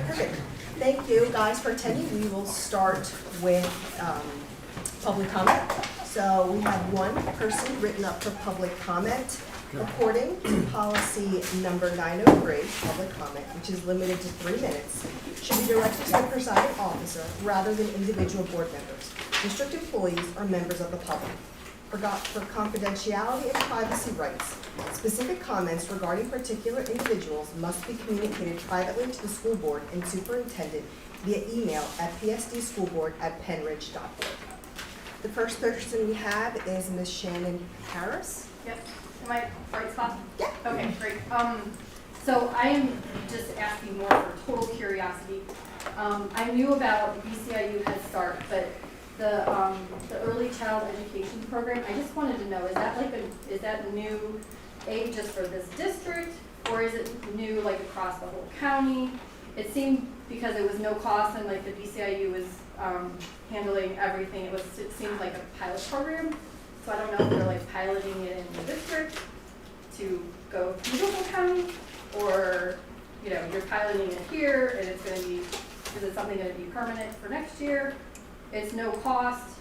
Perfect. Thank you guys for attending. We will start with public comment. So we have one person written up for public comment. According to policy number 903, public comment, which is limited to 3 minutes, should be directed to the presiding officer rather than individual board members, district employees, or members of the public. For confidentiality and privacy rights, specific comments regarding particular individuals must be communicated privately to the school board and superintendent via email at psdschoolboard@penridge.org. The first person we have is Ms. Shannon Harris. Yep. Am I right spot? Yeah. Okay, great. So I am just asking more for total curiosity. I knew about BCIU Head Start, but the early child education program, I just wanted to know, is that new aid just for this district, or is it new like across the whole county? It seemed, because it was no cost and like the BCIU was handling everything, it seemed like a pilot program. So I don't know if they're like piloting it in the district to go through the whole county, or you're piloting it here and it's going to be, is it something going to be permanent for next year? It's no cost.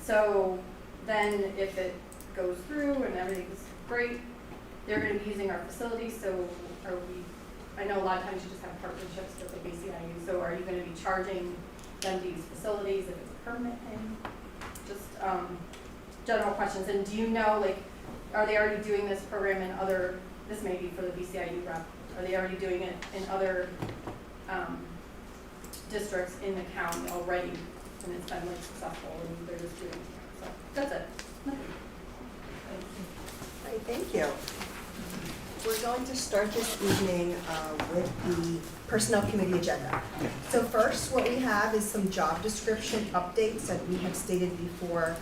So then if it goes through and everything's great, they're going to be using our facilities. So I know a lot of times you just have partnerships with the BCIU. So are you going to be charging them to use facilities if it's a permanent thing? Just general questions. And do you know, like, are they already doing this program in other, this may be for the BCIU rep, are they already doing it in other districts in the county already, and it's been like successful and they're just doing it? So that's it. Nothing. Right, thank you. We're going to start this evening with the Personnel Committee agenda. So first, what we have is some job description updates that we have stated before.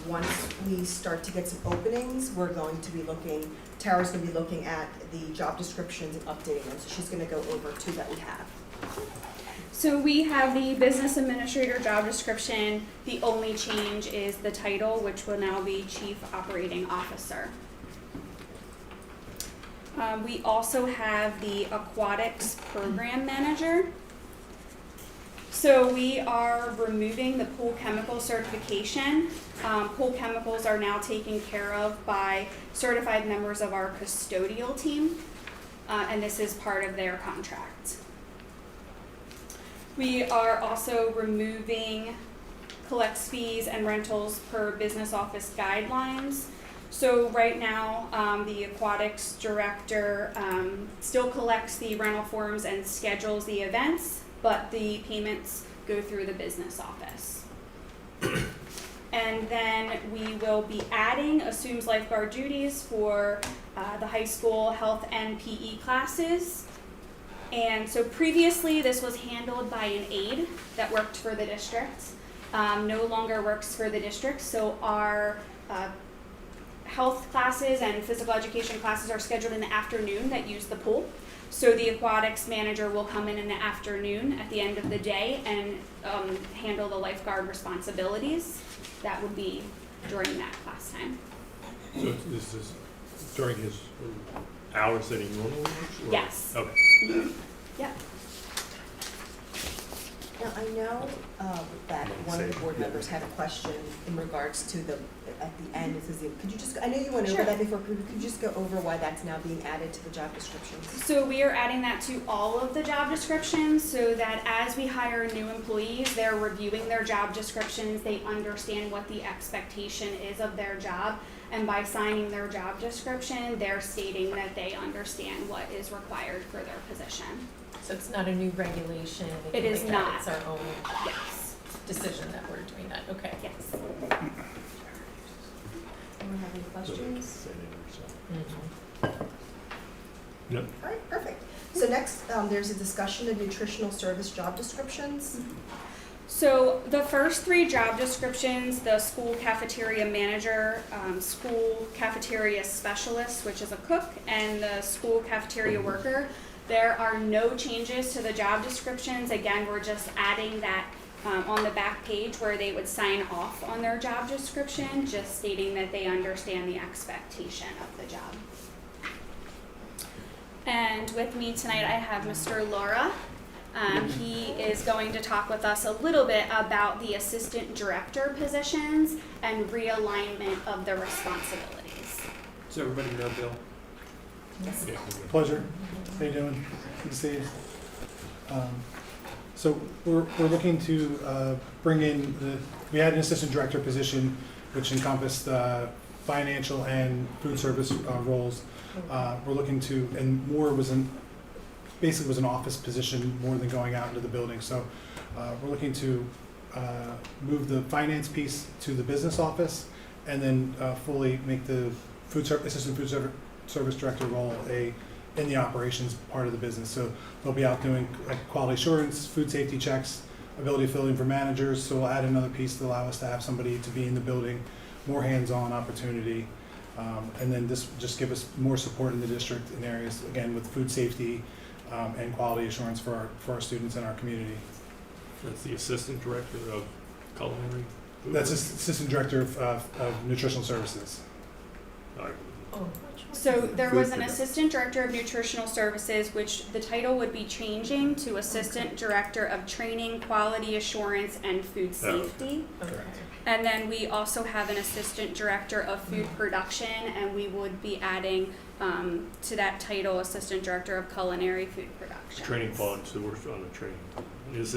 Once we start to get some openings, we're going to be looking, Tara's going to be looking at the job descriptions and updating them. So she's going to go over two that we have. So we have the business administrator job description. The only change is the title, which will now be Chief Operating Officer. We also have the Aquatics Program Manager. So we are removing the pool chemical certification. Pool chemicals are now taken care of by certified members of our custodial team, and this is part of their contract. We are also removing collects fees and rentals per business office guidelines. So right now, the aquatics director still collects the rental forms and schedules the events, but the payments go through the business office. And then we will be adding assumes lifeguard duties for the high school health and PE classes. And so previously this was handled by an aide that worked for the district. No longer works for the district, so our health classes and physical education classes are scheduled in the afternoon that use the pool. So the aquatics manager will come in the afternoon at the end of the day and handle the lifeguard responsibilities. That would be during that class time. So this is during his hours that he normally works? Or? Yes. Okay. Mm-hmm. Yeah. Now, I know that one of the board members had a question in regards to at the end, could you just, I know you went over that before, could you just go over why that's now being added to the job descriptions? So we are adding that to all of the job descriptions so that as we hire new employees, they're reviewing their job descriptions, they understand what the expectation is of their job, and by signing their job description, they're stating that they understand what is required for their position. So it's not a new regulation? It is not. It's our own decision that we're doing that. Okay. Yes. Anyone have any questions? Yep. All right, perfect. So next, there's a discussion of nutritional service job descriptions. So the first three job descriptions, the school cafeteria manager, school cafeteria specialist, which is a cook, and the school cafeteria worker, there are no changes to the job descriptions. Again, we're just adding that on the back page where they would sign off on their job description, just stating that they understand the expectation of the job. And with me tonight I have Mr. Laura. He is going to talk with us a little bit about the assistant director positions and realignment of the responsibilities. Does everybody know Bill? Yes. Yeah. Pleasure. How you doing? Good to see you. So we're looking to bring in we had an assistant director position which encompassed financial and food service roles. We're looking to, and more basically was an office position more than going out into the building. So we're looking to move the finance piece to the business office and then fully make the assistant food service director role in the operations part of the business. So they'll be out doing quality assurance, food safety checks, ability filling for managers. So we'll add another piece to allow us to have somebody to be in the building, more hands-on opportunity. And then this will just give us more support in the district in areas, again, with food safety and quality assurance for our students and our community. That's the assistant director of culinary food? That's assistant director of nutritional services. All right. Oh, So there was an Food assistant director of nutritional services, which the title would be changing to assistant director of training, quality assurance, and food safety. okay. And then we also have an assistant director of food production, and we would be adding to that title, assistant director of culinary food production. Training quality, so we're on the training. This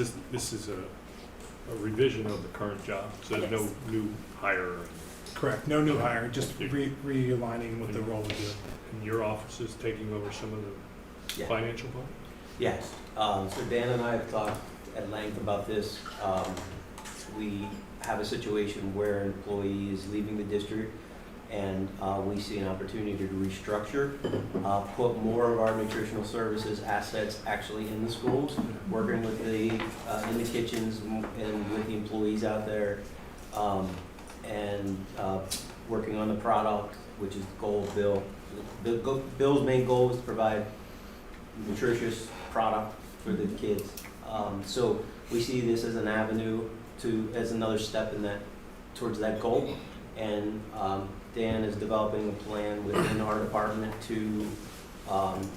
is a revision of the current job, so It there's no is. new hire. Correct. No new hire, just realigning what the role would do. And your office is taking over some of the Yeah. financial part? Yes, so Dan and I have talked at length about this. We have a situation where an employee is leaving the district and we see an opportunity to restructure, put more of our nutritional services assets actually in the schools, working with in the kitchens and with the employees out there, and working on the product, which is the goal of Bill. Bill's main goal is to provide nutritious product for the kids. So we see this as an avenue as another step in towards that goal. And Dan is developing a plan within our department to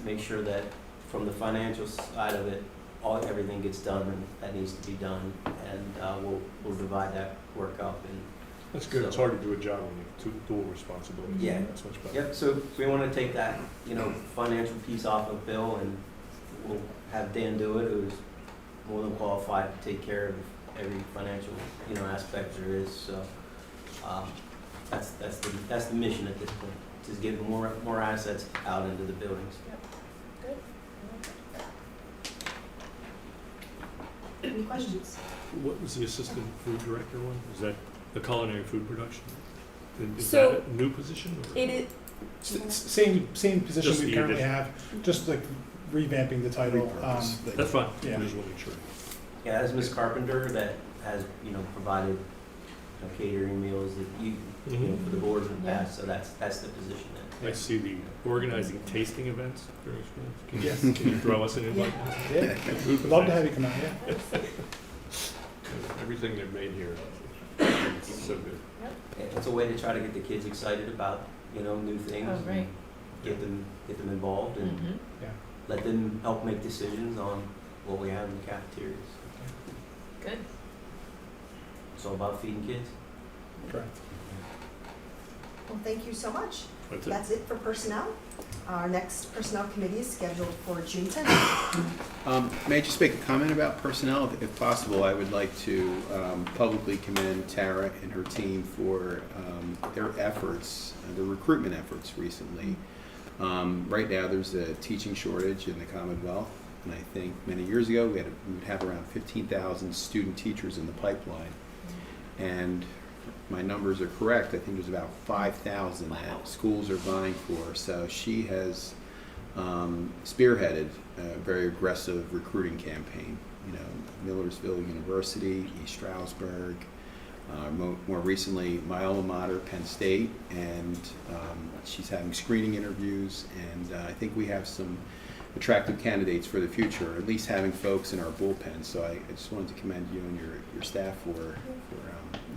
make sure that from the financial side of it, everything gets done that needs to be done, and we'll divide that work up. And That's good. It's so- hard to do a job when you have dual responsibilities. Yeah. That's much better. Yep, so we want to take that, financial piece off of Bill, and we'll have Dan do it, who's more than qualified to take care of every financial, aspect there is. So that's the mission at this point, is get more assets out into the buildings. Good. Any questions? What was the assistant food director one? Is that the culinary food production? Is So- that a new position? Or? It is. Same position Just we the currently addition. have, just like revamping the title. That's fine. Yeah. I just want to make sure. Yeah, that's Ms. Carpenter that has, provided catering meals that for the board in the past, so that's the position that. I see the organizing tasting events during school. Yes. Can you throw us an invite? Yeah, Food we'd love to events. have you come out, yeah. Everything they've made here is so good. It's a way to try to get the kids excited about, new things. Oh, right. Get them involved and Mhm. let them help make decisions on what we have in the cafeterias. Good. It's all about feeding kids. Correct. Well, thank you so much. That's it. That's it for personnel. Our next personnel committee is scheduled for June 10th. May I just make a comment about personnel? If possible, I would like to publicly commend Tara and her team for their efforts, their recruitment efforts recently. Right now, there's a teaching shortage in the Commonwealth, and I think many years ago, we would have around 15,000 student teachers in the pipeline. And my numbers are correct, I think there's about 5,000 that schools are vying for. So she has spearheaded a very aggressive recruiting campaign. Millersville University, East Stroudsburg, more recently my alma mater, Penn State, and she's having screening interviews, and I think we have some attractive candidates for the future, or at least having folks in our bullpen. So I just wanted to commend you and your staff for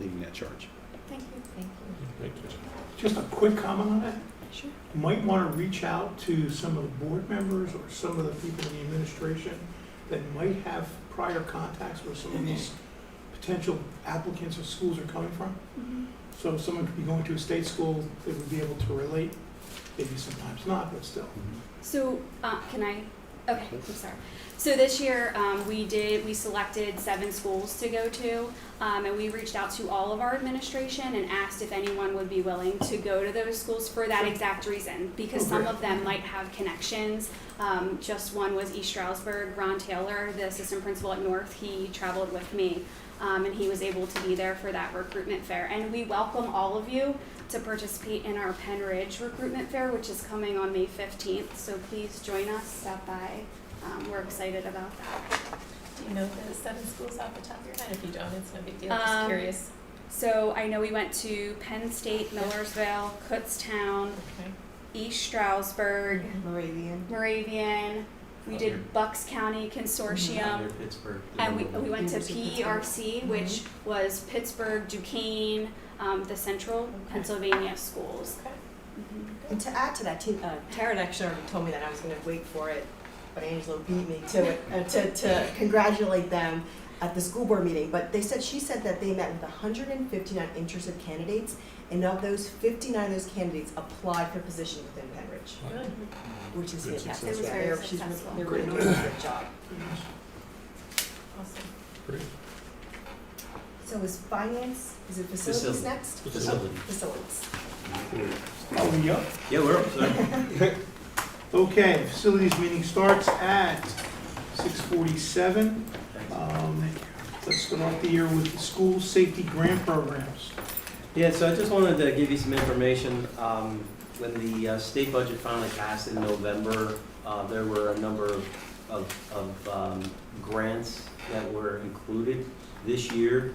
leading that charge. Thank you. Thank you. Thank you. Just a quick comment on that. Sure. You might want to reach out to some of the board members or some of the people in the administration that might have prior contacts where some of these potential applicants or schools are coming from. So if someone could be going to a state school, they would be able to relate, maybe sometimes not, but still. So, can I? Okay, I'm sorry. So this year, we selected 7 schools to go to, and we reached out to all of our administration and asked if anyone would be willing to go to those schools for that exact reason, because Oh, some great. of them might have connections. Just one was East Stroudsburg. Ron Taylor, the assistant principal at North, he traveled with me, and he was able to be there for that recruitment fair. And we welcome all of you to participate in our Penn Ridge recruitment fair, which is coming on May 15th. So please join us, stop by. We're excited about that. Do you know the 7 schools off the top of your head? If you don't, it's no big deal, just curious. So I know we went to Penn State, Millersville, Kutztown, Okay. East Stroudsburg, Moravian. We did Bucks County Consortium. Near Pittsburgh. And we went to University of PERC, which was Pittsburgh, Duquesne, the Central Pennsylvania schools. Okay. And to add to that, Tara actually already told me that I was going to wait for it, but Angela beat me to it, to congratulate them at the school board meeting. But she said that they met with 159 interested candidates, and of those, 59 of those candidates applied for positions within Penn Ridge, Good. which is Good fantastic. success. It was Yeah, very they're successful. really doing a great job. Awesome. Great. So is it facilities Facility. next? Facility. Facilities. Are we up? Yeah, we're up, sorry. Okay, facilities meeting starts at 6:47. Let's start off the year with the school safety grant programs. Yeah, so I just wanted to give you some information. When the state budget finally passed in November, there were a number of grants that were included this year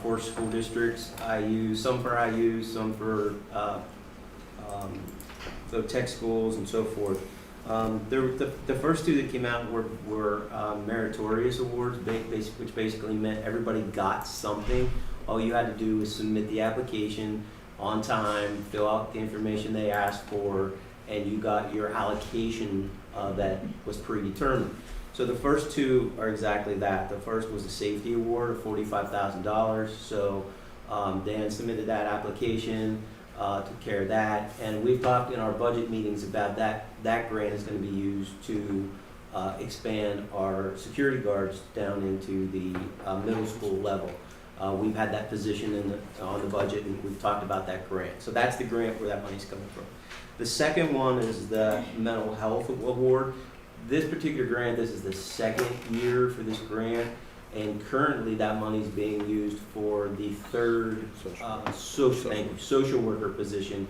for school districts. Some for IU, some for the tech schools and so forth. The first 2 that came out were meritorious awards, which basically meant everybody got something. All you had to do was submit the application on time, fill out the information they asked for, and you got your allocation that was predetermined. So the first 2 are exactly that. The first was a safety award of $45,000. So Dan submitted that application, took care of that, and we've talked in our budget meetings about that. That grant is going to be used to expand our security guards down into the middle school level. We've had that position on the budget, and we've talked about that grant. So that's the grant where that money's coming from. The second one is the mental health award. This particular grant, this is the 2nd year for this grant, and currently that money is being used for the 3rd social worker position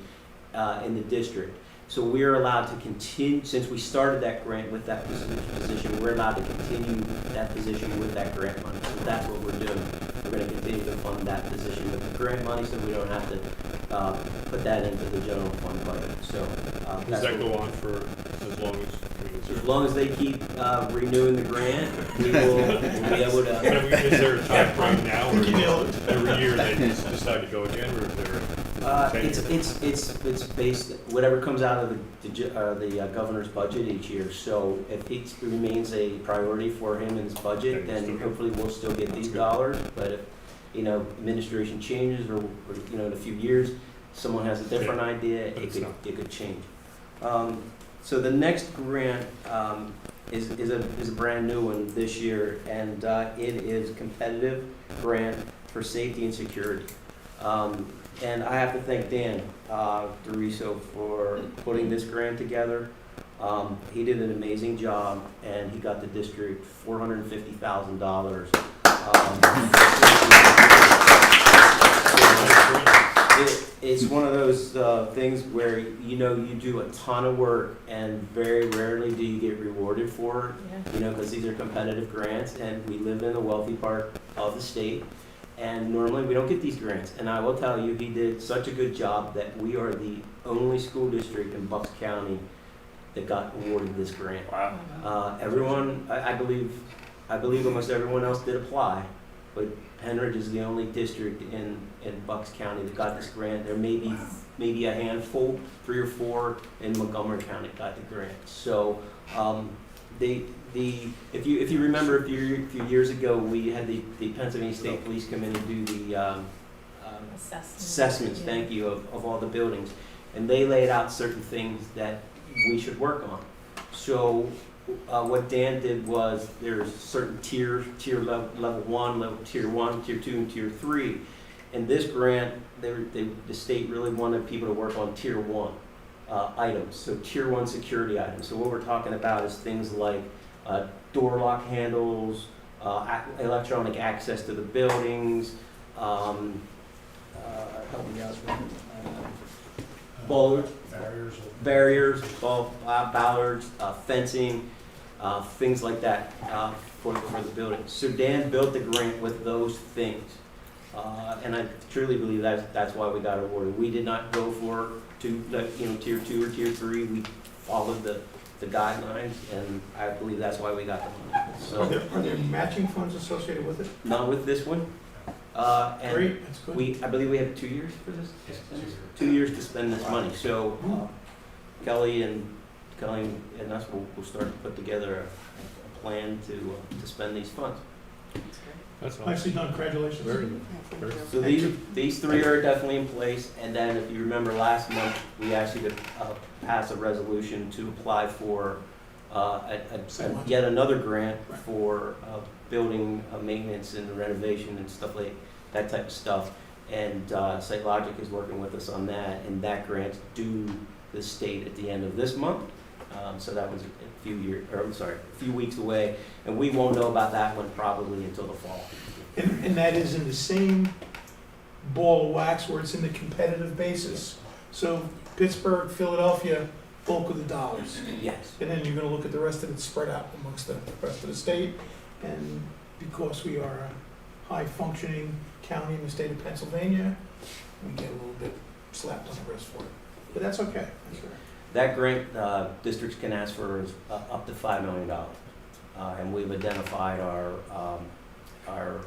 in the district. So we're allowed to continue, since we started that grant with that position, we're allowed to continue that position with that grant money. So that's what we're doing. We're going to continue to fund that position with the grant money, so we don't have to put that into the general fund budget. So Does that's that what go on for as long as, I mean, is there? as long as they keep renewing the grant, we will be able to. I mean, is there a time frame now, or every year they just decide to go again, or is there? It's based, whatever comes out of the governor's budget each year. So if it remains a priority for him in his budget, then hopefully we'll still get these dollars. But if, administration changes or in a few years, someone has a different idea, it could change. So the next grant is a brand new one this year, and it is a competitive grant for safety and security. And I have to thank Dan DeRiso for putting this grant together. He did an amazing job, and he got the district $450,000. It's one of those things where you do a ton of work, and very rarely do you get rewarded for it. Because these are competitive grants, and we live in the wealthy part of the state. And normally we don't get these grants. And I will tell you, he did such a good job that we are the only school district in Bucks County that got awarded this grant. Wow. Everyone, I believe almost everyone else did apply, but Penn Ridge is the only district in Bucks County that got this grant. There may be maybe a handful, 3 or 4 in Montgomery County got the grant. So if you remember a few years ago, we had the Pennsylvania State Police come in and do the assessments, Yeah. thank you, of all the buildings. And they laid out certain things that we should work on. So what Dan did was there's certain tier level 1, tier 1, tier 2, and tier 3. And this grant, the state really wanted people to work on tier 1 items, so tier 1 security items. So what we're talking about is things like door lock handles, electronic access to the buildings, help me out, barriers, bollards, fencing, things like that for the building. So Dan built the grant with those things, and I truly believe that's why we got awarded. We did not go for tier 2 or tier 3. We followed the guidelines, and I believe that's why we got the money. So Are there matching funds associated with it? not with this one. And Great, that's good. I believe we have 2 years for this. 2 years to spend this money. So Kelly and us will start to put together a plan to spend these funds. That's awesome. Nicely done, congratulations. Very good. Very good. So these three are definitely in place. And then if you remember last month, we actually passed a resolution to apply for yet another grant for building maintenance and renovation and stuff like that type of stuff. And SiteLogic is working with us on that, and that grant's due the state at the end of this month. So that was a few weeks away, and we won't know about that one probably until the fall. And that is in the same ball of wax where it's in the competitive basis. So Pittsburgh, Philadelphia, bulk of the dollars. Yes. And then you're gonna look at the rest of it spread out amongst the rest of the state. And because we are a high-functioning county in the state of Pennsylvania, we get a little bit slapped on the wrist for it. But that's okay. That's all right. That grant, districts can ask for is up to $5 million. And we've identified our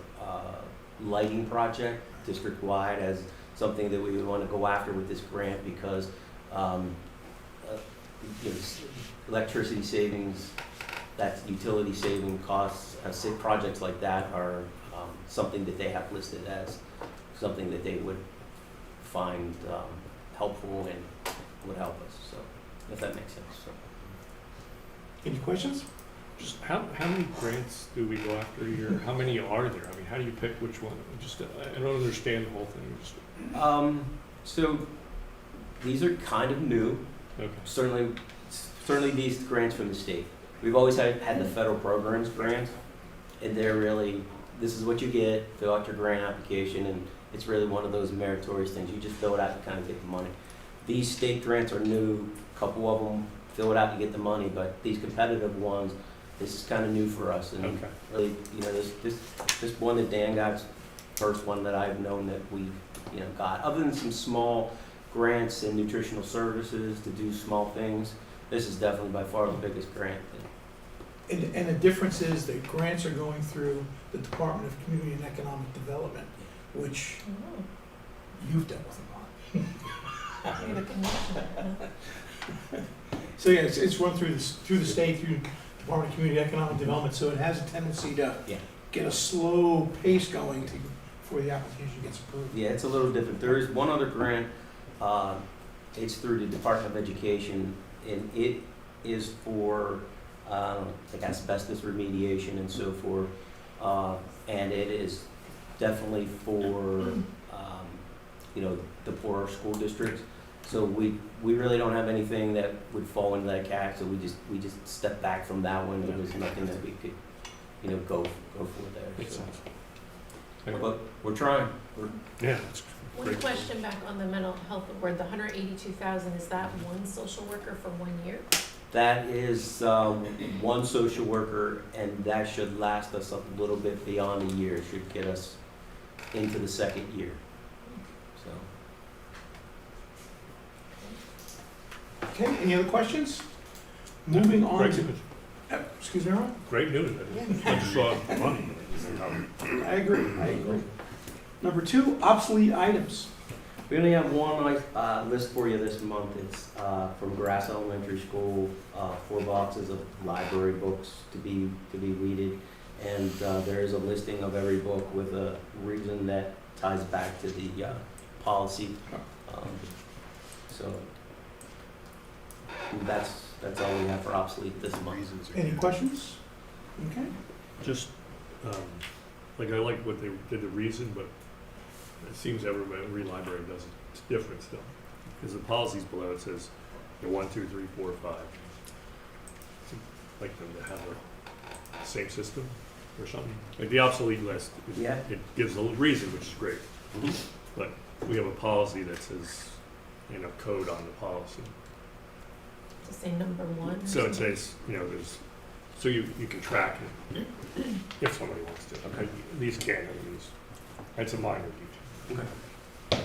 lighting project district-wide as something that we would want to go after with this grant because electricity savings, that's utility saving costs, projects like that are something that they have listed as something that they would find helpful and would help us, so, if that makes sense, so. Any questions? Just how many grants do we go after a year? How many are there? I mean, how do you pick which one? Just I don't understand the whole thing. Just, so these are kind of new. okay. Certainly these grants from the state. We've always had the federal programs grants, and they're really, this is what you get, fill out your grant application, and it's really one of those meritorious things. You just fill it out and kind of get the money. These state grants are new, a couple of them, fill it out, you get the money, but these competitive ones, this is kind of new for us. And Okay. really, this one that Dan got, first one that I've known that we, got. Other than some small grants and nutritional services to do small things, this is definitely by far the biggest grant. And the difference is that grants are going through the Department of Community and Economic Development, which you've dealt with a lot. You're the commissioner. So yeah, it's run through the state, through Department of Community and Economic Development, so it has a tendency to get a slow pace going before the application gets approved. Yeah, it's a little different. There is one other grant, it's through the Department of Education, and it is for like asbestos remediation and so forth, and it is definitely for the poorer school districts. So we really don't have anything that would fall into that cat. So we just stepped back from that one. There was nothing that we could go for there. Makes So. sense. But we're trying. Yeah, that's One great. question back on the mental health award, the $182,000, is that one social worker for 1 year? That is one social worker, and that should last us a little bit beyond a year. It should get us into the second year. So. Okay, any other questions? Moving on Great to, news. excuse me, Ron? Great news. I just saw money. I agree. Number 2, obsolete items. We only have one list for you this month. It's from Grass Elementary School, 4 boxes of library books to be weeded. And there is a listing of every book with a reason that ties back to the policy. So that's all we have for obsolete this month. Any questions? Okay. Just, like I like what they did the reason, but it seems every library does it. It's different still. Because the policies below it says, 1, 2, 3, 4, 5. Like them to have the same system or something. Like the obsolete list, Yeah. it gives a reason, which is great. Mhm. But we have a policy that says, code on the policy. To say number 1 or So it something? says, there's, so you can track it if somebody wants to. Okay. These can't, that's a minor detail. Okay.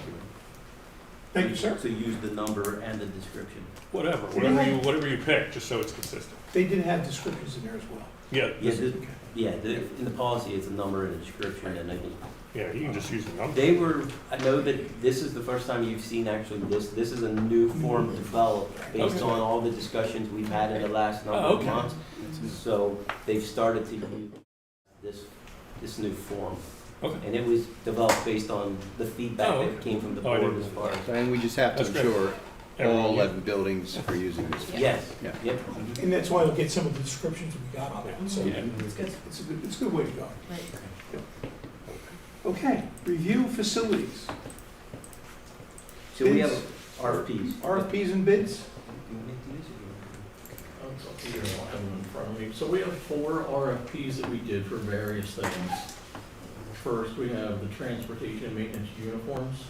Thank you, sir. So use the number and the description. Whatever you pick, just so it's consistent. They did have descriptions in there as well. Yeah, Yeah, this- Okay. Yeah, in the policy, it's a number and a description, and I think yeah, you can just use the number. I know that this is the first time you've seen actually this is a new form developed based Okay. on all the discussions we've had in the last number Oh, of okay. months. So they've started to use this new form. Okay. And it was developed based on the feedback Oh, that okay. came from the Oh, I board didn't as know far that. as. And we just have to That's great. ensure Everyone all use- 11 buildings are using this. Yes, Yeah. yep. And that's why you'll get some of the descriptions that we got on it. So Yeah. it's good. It's a good way to go. Right. Okay, review facilities. So we have Bids. RFPs. RFPs and bids? It's up here, I don't have them in front of me. So we have 4 RFPs that we did for various things. First, we have the transportation and maintenance uniforms.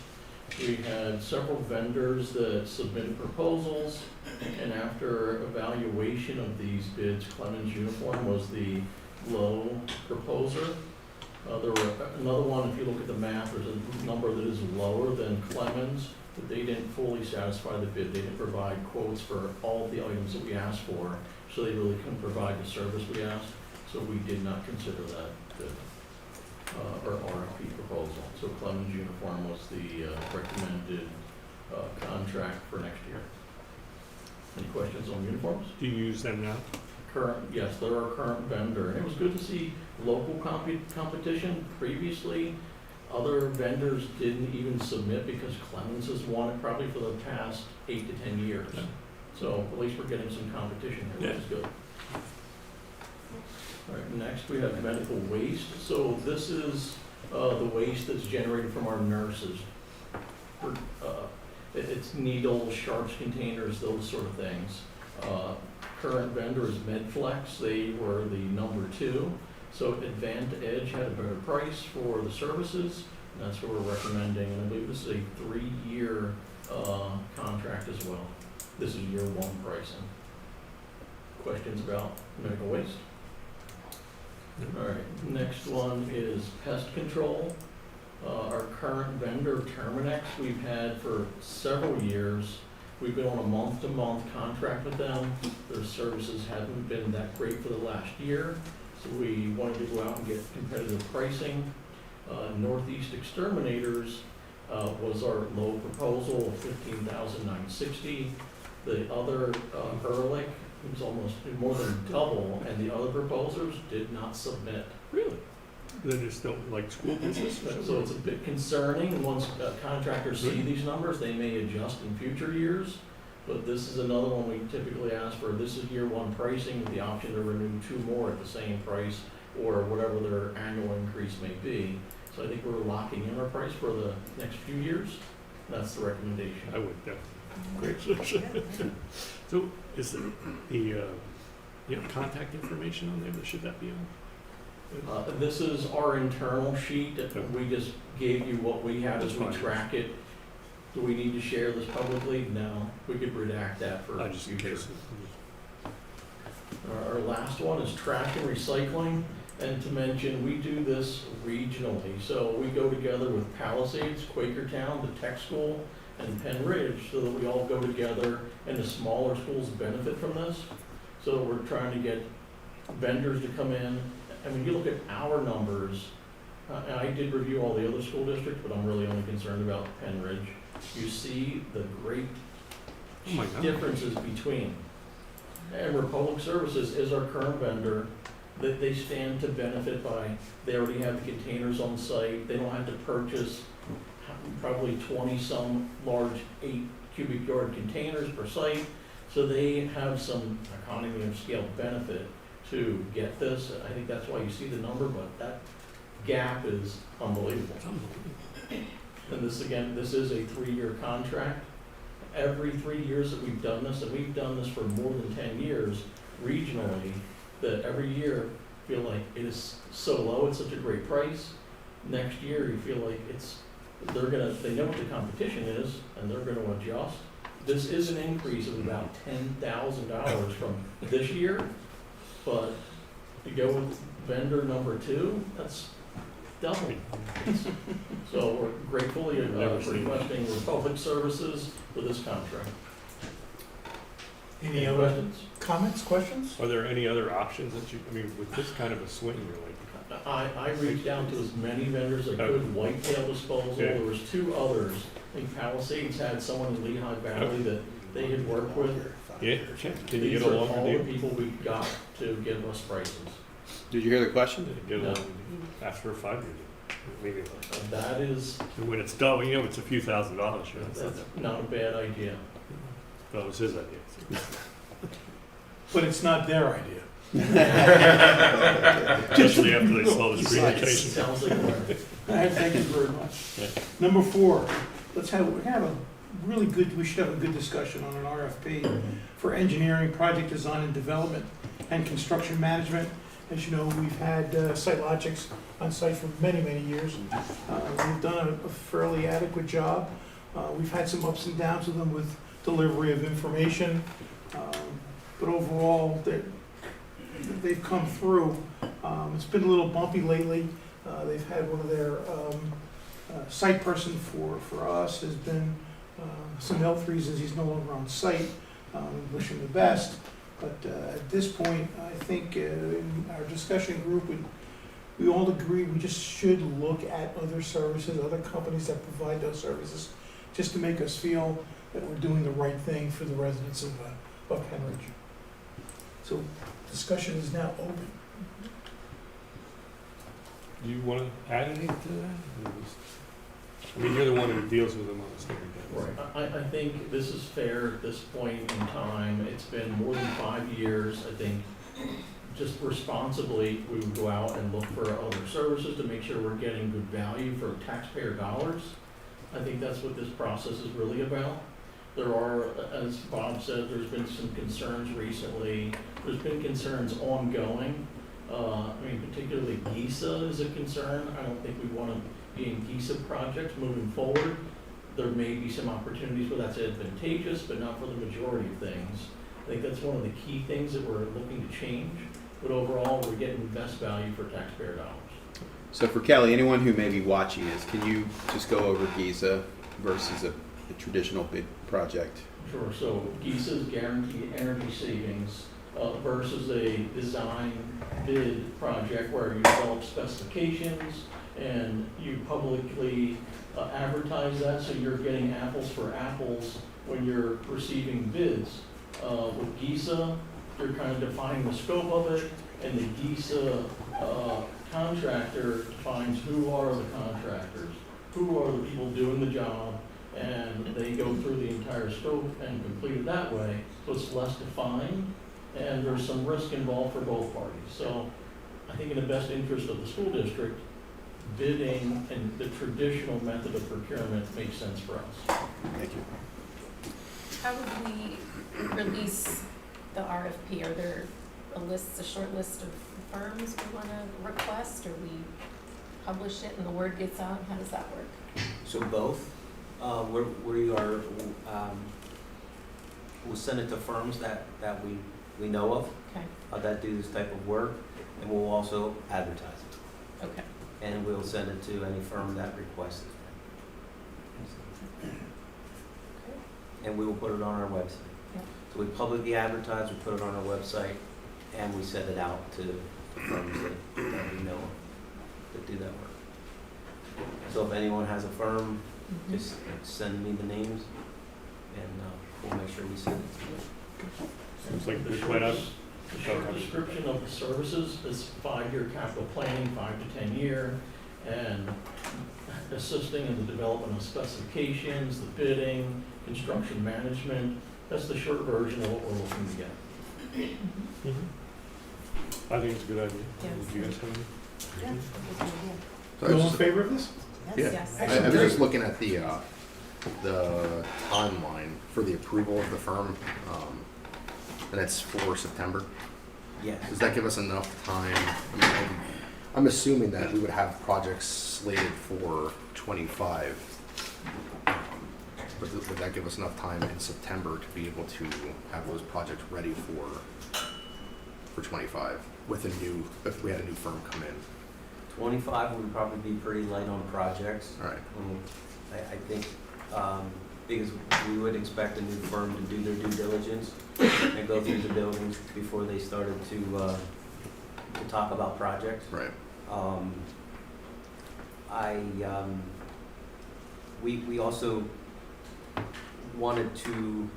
We had several vendors that submitted proposals, and after evaluation of these bids, Clemens Uniform was the low proposer. There were another one, if you look at the map, there's a number that is lower than Clemens, but they didn't fully satisfy the bid. They didn't provide quotes for all of the items that we asked for, so they really couldn't provide the service we asked, so we did not consider that bid, or RFP proposal. So Clemens Uniform was the recommended contract for next year. Any questions on uniforms? Do you use them now? Yes, they're our current vendor, and it was good to see local competition. Previously, other vendors didn't even submit because Clemens has won it probably for the past 8 to 10 years. Yeah. So at least we're getting some competition here, which is good. All right, next we have medical waste. So this is the waste that's generated from our nurses. It's needles, sharps containers, those sort of things. Current vendor is Medflex. They were the number 2. So Advantage had a better price for the services, and that's what we're recommending. And I believe this is a 3-year contract as well. This is year 1 pricing. Questions about medical waste? All right, next one is pest control. Our current vendor, Terminex, we've had for several years. We've been on a month-to-month contract with them. Their services haven't been that great for the last year, so we wanted to go out and get competitive pricing. Northeast Exterminators was our low proposal of $15,960. The other, Ehrlich, was almost more than double, and the other proposers did not submit. Really? They just don't like school business? So it's a bit concerning, and once contractors see these numbers, they may adjust in future years. But this is another one we typically ask for. This is year 1 pricing with the option to renew 2 more at the same price or whatever their annual increase may be. So I think we're locking in our price for the next few years. That's the recommendation. I would definitely. Great. So is the contact information on there? Should that be on? This is our internal sheet. We just gave you what we have as we That's fine. track it. Do we need to share this publicly? No. We could redact that for Just in future. case. Our last one is trash and recycling. And to mention, we do this regionally. So we go together with Palisades, Quakertown, the tech school, and Penn Ridge, so that we all go together and the smaller schools benefit from this. So we're trying to get vendors to come in. I mean, you look at our numbers, and I did review all the other school districts, but I'm really only concerned about Penn Ridge. you see the great Oh my God. differences between. And Republic Services is our current vendor, that they stand to benefit by, they already have the containers on site, they don't have to purchase probably 20-some large 8 cubic yard containers per site, so they have some economy of scale benefit to get this. I think that's why you see the number, but that gap is unbelievable. And this, again, this is a 3-year contract. Every 3 years that we've done this, and we've done this for more than 10 years regionally, that every year feel like it is so low, it's such a great price. Next year, you feel like they know what the competition is, and they're gonna adjust. This is an increase of about $10,000 from this year, but to go with vendor number 2, that's double. So we're gratefully requesting Republic Services for this contract. Any other questions? comments, questions? Are there any other options that you, I mean, with this kind of a swing, you're like, I reached out to as many vendors as I could, Whitetail Disposal, Yeah. there was 2 others. I think Palisades had someone in Lehigh Valley that they had worked with. yeah, can you These get a are longer all the deal? people we got to give us prices. Did you hear the question? Get a No. longer deal? Ask for a 5-year deal. Maybe less. And that is, When it's done, you know, it's a few $1,000s, sure. that's not a bad idea. That was his idea. But it's not their idea. Especially after they saw this presentation. Sounds like a winner. Thank you very much. Yeah. Number 4, we're gonna have a really good, we should have a good discussion on an RFP for engineering, project design and development, and construction management. As you know, we've had SiteLogics on site for many, many years. We've done a fairly adequate job. We've had some ups and downs with them with delivery of information. But overall, they've come through. It's been a little bumpy lately. They've had one of their site person for us has been some health reasons. He's no longer on site. We wish him the best. But at this point, I think in our discussion group, we all agree we just should look at other services, other companies that provide those services, just to make us feel that we're doing the right thing for the residents of Henridge. So discussion is now open. Do you want to add anything to that? I mean, you're the one who deals with them on this thing. I think this is fair at this point in time. It's been more than 5 years. I think just responsibly, we would go out and look for other services to make sure we're getting good value for taxpayer dollars. I think that's what this process is really about. There are, as Bob said, there's been some concerns recently. There's been concerns ongoing. I mean, particularly GISA is a concern. I don't think we want to be in GISA projects moving forward. There may be some opportunities where that's advantageous, but not for the majority of things. I think that's one of the key things that we're looking to change. But overall, we're getting the best value for taxpayer dollars. So for Kelly, anyone who may be watching this, can you just go over GISA versus a traditional bid project? Sure, so GISA's guaranteed energy savings versus a design bid project where you develop specifications and you publicly advertise that, so you're getting apples for apples when you're receiving bids. With GISA, you're kind of defining the scope of it, and the GISA contractor defines who are the contractors, who are the people doing the job, and they go through the entire scope and complete it that way, so it's less defined, and there's some risk involved for both parties. So I think in the best interest of the school district, bidding and the traditional method of procurement makes sense for us. Thank you. How would we release the RFP? Are there a short list of firms we want to request, or we publish it and the word gets out? How does that work? So both, we are, we'll send it to firms that we know of, Okay, that do this type of work, and we'll also advertise it. okay. And we'll send it to any firm that requests it. And we will put it on our website. Yeah. So we publicly advertise, we put it on our website, and we send it out to firms that we know of that do that work. So if anyone has a firm just send me the names, and we'll make sure we send it to you. Seems like The this short- might have, The short description of the services is 5-year capital planning, 5 to 10 year, and assisting in the development of specifications, the bidding, construction management. That's the short version of what we're looking to get. I think it's a good idea. Yes. Do you guys have any? Yeah. You So I all was in just- favor of this? Yeah. Yes. I was just looking at the timeline for the approval of the firm, and it's for September. Yes. Does that give us enough time? I mean, I'm assuming that we would have projects slated for 25. But would that give us enough time in September to be able to have those projects ready for 25 with a new, if we had a new firm come in? 25 would probably be pretty light on projects. All right. I think, because we would expect a new firm to do their due diligence and go through the buildings before they started to talk about projects. Right. We also wanted to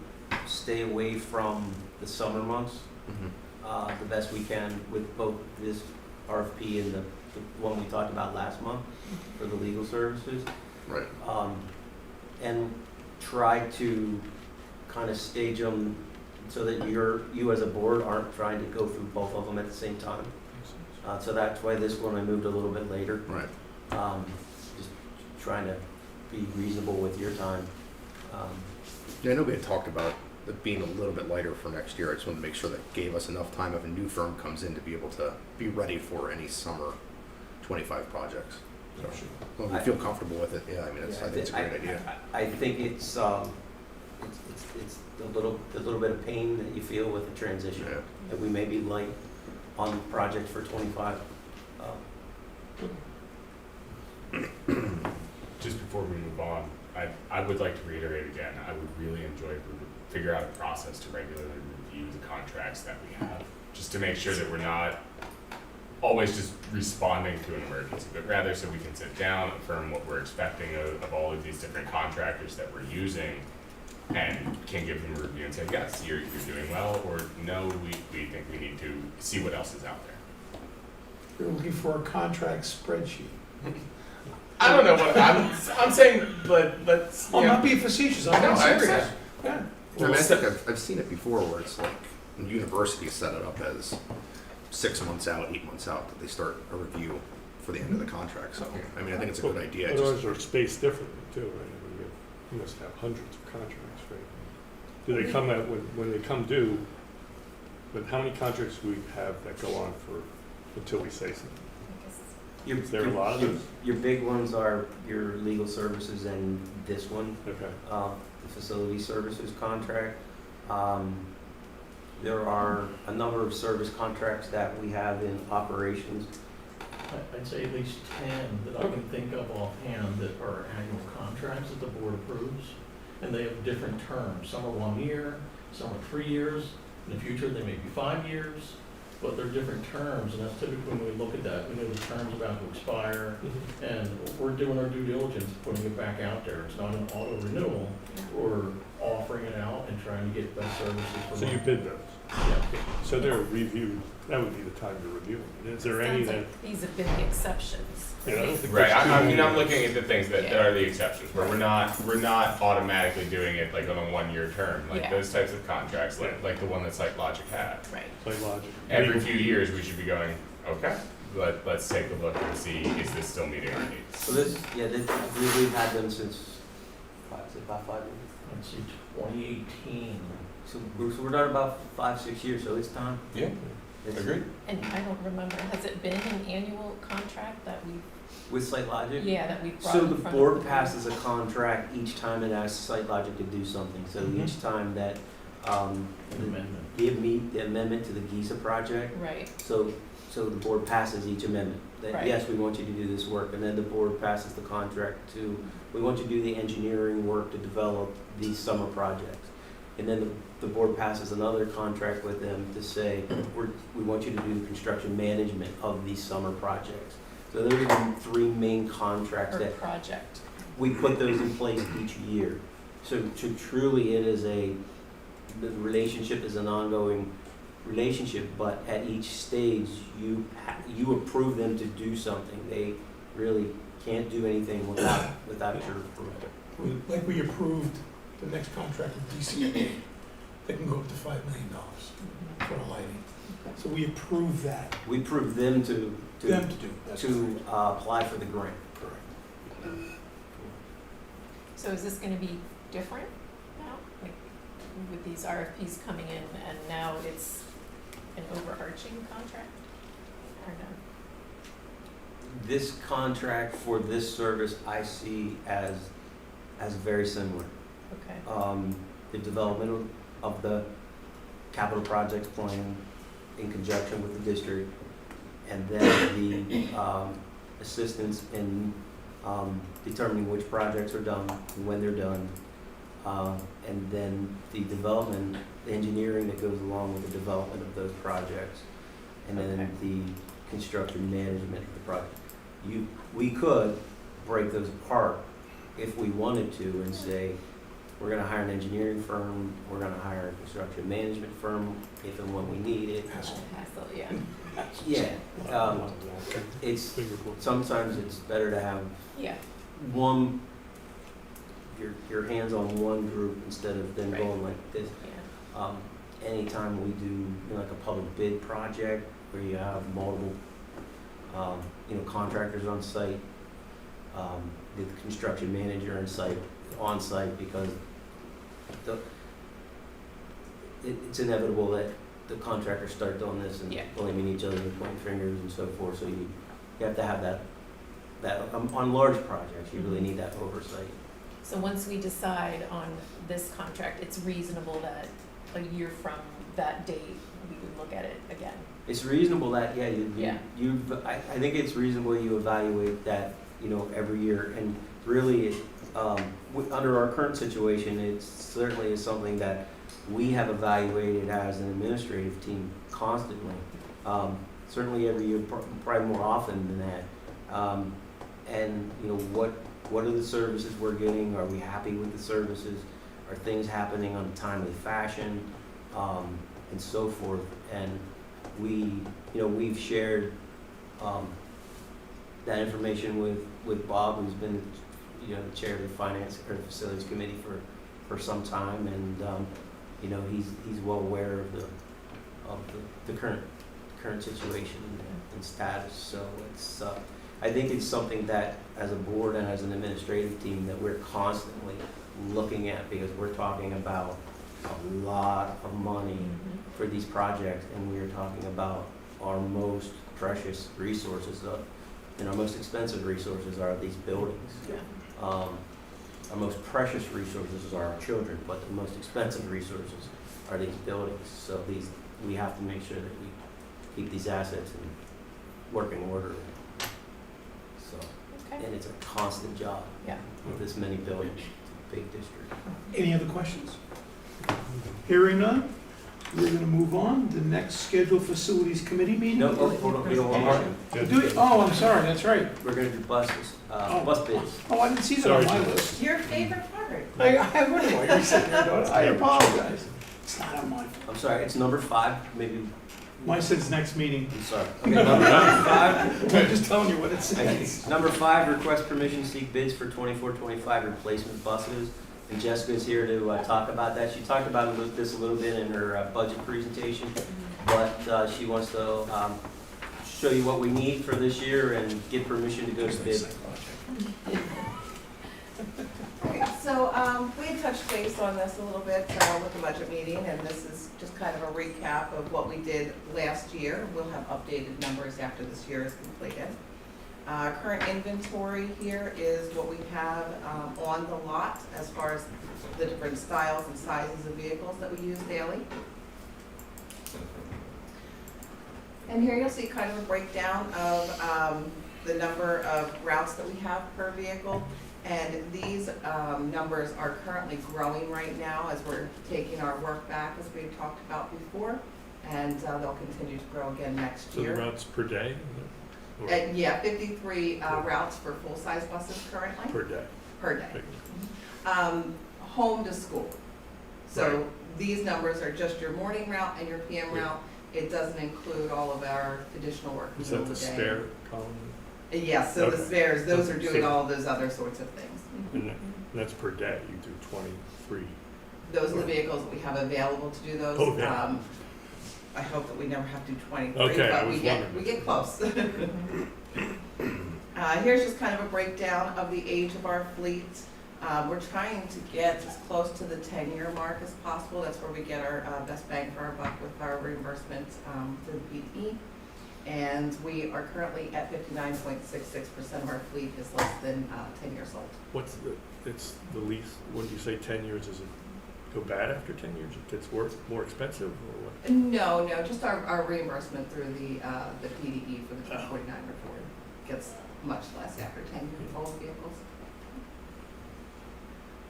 stay away from the summer months Mm-hmm. the best we can with both this RFP and the one we talked about last month for the legal services. Right. And try to kind of stage them so that you as a board aren't trying to go through both of them at the same time. So that's why this one I moved a little bit later. Right. Just trying to be reasonable with your time. Yeah, I know we had talked about it being a little bit lighter for next year. I just wanted to make sure that gave us enough time if a new firm comes in to be able to be ready for any summer 25 projects. So, as long as we feel comfortable with it, yeah, I mean, I think it's a great idea. I think it's a little bit of pain that you feel with the transition. Yeah. That we may be light on projects for 25. Just before we move on, I would like to reiterate again, I would really enjoy if we would figure out a process to regularly review the contracts that we have, just to make sure that we're not always just responding to an emergency, but rather so we can sit down, affirm what we're expecting of all of these different contractors that we're using, and can give them a review and say, yes, you're doing well, or no, we think we need to see what else is out there. You're looking for a contract spreadsheet. I don't know what I'm saying, but let's. I'm not being facetious, I'm No, not I serious. understand. Yeah. I mean, I think I've seen it before where it's like universities set it up as 6 months out, 8 months out that they start a review for the end of the contract. So, I mean, I think it's a good idea. But Just- ours are spaced differently too, right? I mean, you must have hundreds of contracts, right? Do they come out, when they come due, but how many contracts do we have that go on for, until we say something? Is there a lot of those? Your big ones are your legal services and this one, Okay. the facility services contract. There are a number of service contracts that we have in operations. I'd say at least 10 that I can think of offhand that are annual contracts that the board approves, and they have different terms. Some are 1 year, some are 3 years. In the future, they may be 5 years, but they're different terms, and that's typically when we look at that, we know the term's about to expire, and we're doing our due diligence, putting it back out there. It's not an auto renewal. We're offering it out and trying to get best services for So you money. bid those? Yeah. So they're reviewed, that would be the time to review them. Is there any Sounds that, like these have been the exceptions. I don't think Right, there's too I mean, many. I'm looking at the things that are the exceptions, where we're not automatically doing it like on a 1-year term, like Yeah. those types of contracts, like the one that Site Logic had. Right. Like logic. Every few years, we should be going, okay, let's take a look and see, is this still meeting our needs? So we've had them since, about 5 years. Let's see, 2018. So we're done about 5-6 years, so it's time. Yeah, It's- agreed. And I don't remember, has it been an annual contract that we, With SiteLogic? that we've brought So in the front of board board? passes a contract each time it asks SiteLogic to do something. So Mhm. each time that, Amendment. the amendment to the GISA project, Right, so the board passes each amendment. That, Right. yes, we want you to do this work, and then the board passes the contract to, we want you to do the engineering work to develop these summer projects. And then the board passes another contract with them to say, we want you to do the construction management of these summer projects. So those are the 3 main contracts per that, project. we put those in place each year. So truly, the relationship is an ongoing relationship, but at each stage, you approve them to do something. They really can't do anything without your approval. Like we approved the next contract with DCA, they can go up to $5 million for the lighting. So we approve that, We approve them to them to do. That's correct. apply for the grant. Correct. So is this gonna be different now, like with these RFPs coming in and now it's an overarching contract? Or no? This contract for this service I see as very similar. Okay, The development of the capital projects plan in conjunction with the district, and then the assistance in determining which projects are done, when they're done, and then the development, the engineering that goes along with the development of those projects, and then Okay. the construction management of the project. We could break those apart if we wanted to and say, we're gonna hire an engineering firm, we're gonna hire a construction management firm if and when we need it. Hassle. hassle, yeah. Yeah, it's, sometimes it's better to have Yeah, one, your hands on one group instead of them Right. going like this. yeah, Anytime we do, like a public bid project where you have multiple, contractors on site, the construction manager on site, because it's inevitable that the contractors start doing this and Yeah. blaming each other and pointing fingers and so forth, so you have to have that, on large projects, you really need that oversight. so once we decide on this contract, it's reasonable that a year from that date, we would look at it again? It's reasonable that, yeah, Yeah. I think it's reasonable you evaluate that, every year, and really, under our current situation, it certainly is something that we have evaluated as an administrative team constantly. Certainly every year, probably more often than that. And, what are the services we're getting? Are we happy with the services? Are things happening on a timely fashion? And so forth. And we've shared, that information with Bob, who's been, the chair of the finance or the facilities committee for some time, and he's well aware of the current situation and status. So it's I think it's something that, as a board and as an administrative team, that we're constantly looking at, because we're talking about a lot of money for these projects, and we are talking about our most precious resources, and our most expensive resources are these buildings. Yeah. Our most precious resources are our children, but the most expensive resources are these buildings. So we have to make sure that we keep these assets in working order. So, Okay, and it's a constant job yeah. with this many buildings. It's a big district. Any other questions? Hearing none, we're gonna move on. The next scheduled facilities committee meeting. No, hold on, we don't want more. Do it? Oh, I'm sorry, that's right. We're gonna do buses, bus bids. Oh, I didn't see that on Sorry. my list. Your favorite part? I wonder why you're sitting there doing it. I apologize. It's not on my, I'm sorry, it's number 5, maybe, mine says next meeting. I'm sorry. Okay, number 5. I'm just telling you what it says. Number 5, request permission to seek bids for 24-25 replacement buses. And Jessica's here to talk about that. She talked about this a little bit in her budget presentation, but she wants to show you what we need for this year and get permission to go to bid. Okay, so we had touched base on this a little bit with the budget meeting, and this is just kind of a recap of what we did last year. We'll have updated numbers after this year is completed. Current inventory here is what we have on the lot as far as the different styles and sizes of vehicles that we use daily. And here you'll see kind of a breakdown of the number of routes that we have per vehicle. And these numbers are currently growing right now as we're taking our work back, as we had talked about before. And they'll continue to grow again next So the year. routes per day? Or And yeah, 53 routes for full-size buses currently. per day? per day. Right. Home to school. So Right. these numbers are just your morning route and your PM Yeah. route. It doesn't include all of our additional work in Is the that middle the of the day. spare column? Yes, so the Okay. spares, those are Okay. doing all those other sorts of things. And that's per day, you do 23. Those are the vehicles that we have available to do those. Okay. I hope that we never have to do 23, Okay, I but was we get wondering. close. Here's just kind of a breakdown of the age of our fleet. We're trying to get as close to the 10-year mark as possible. That's where we get our best bang for our buck with our reimbursement for the PE. And we are currently at 59.66% of our fleet is less than 10 years old. What's it's the lease, what did you say, 10 years, does it go bad after 10 years? It gets worse, more expensive, or what? No, just our reimbursement through the PDE for the 249 report gets much less after 10-year-old vehicles.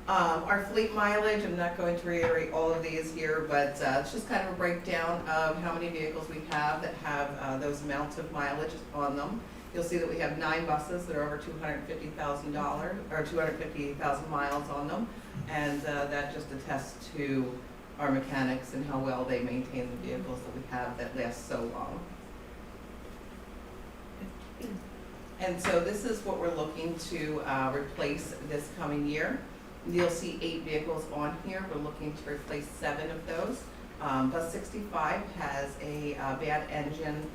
Our fleet mileage, I'm not going to reiterate all of these here, but it's just kind of a breakdown of how many vehicles we have that have those amounts of mileage on them. You'll see that we have 9 buses that are over $250,000 or 250,000 miles on them, and that just attests to our mechanics and how well they maintain the vehicles that we have that last so long. And so this is what we're looking to replace this coming year. You'll see 8 vehicles on here. We're looking to replace 7 of those. Bus 65 has a bad engine.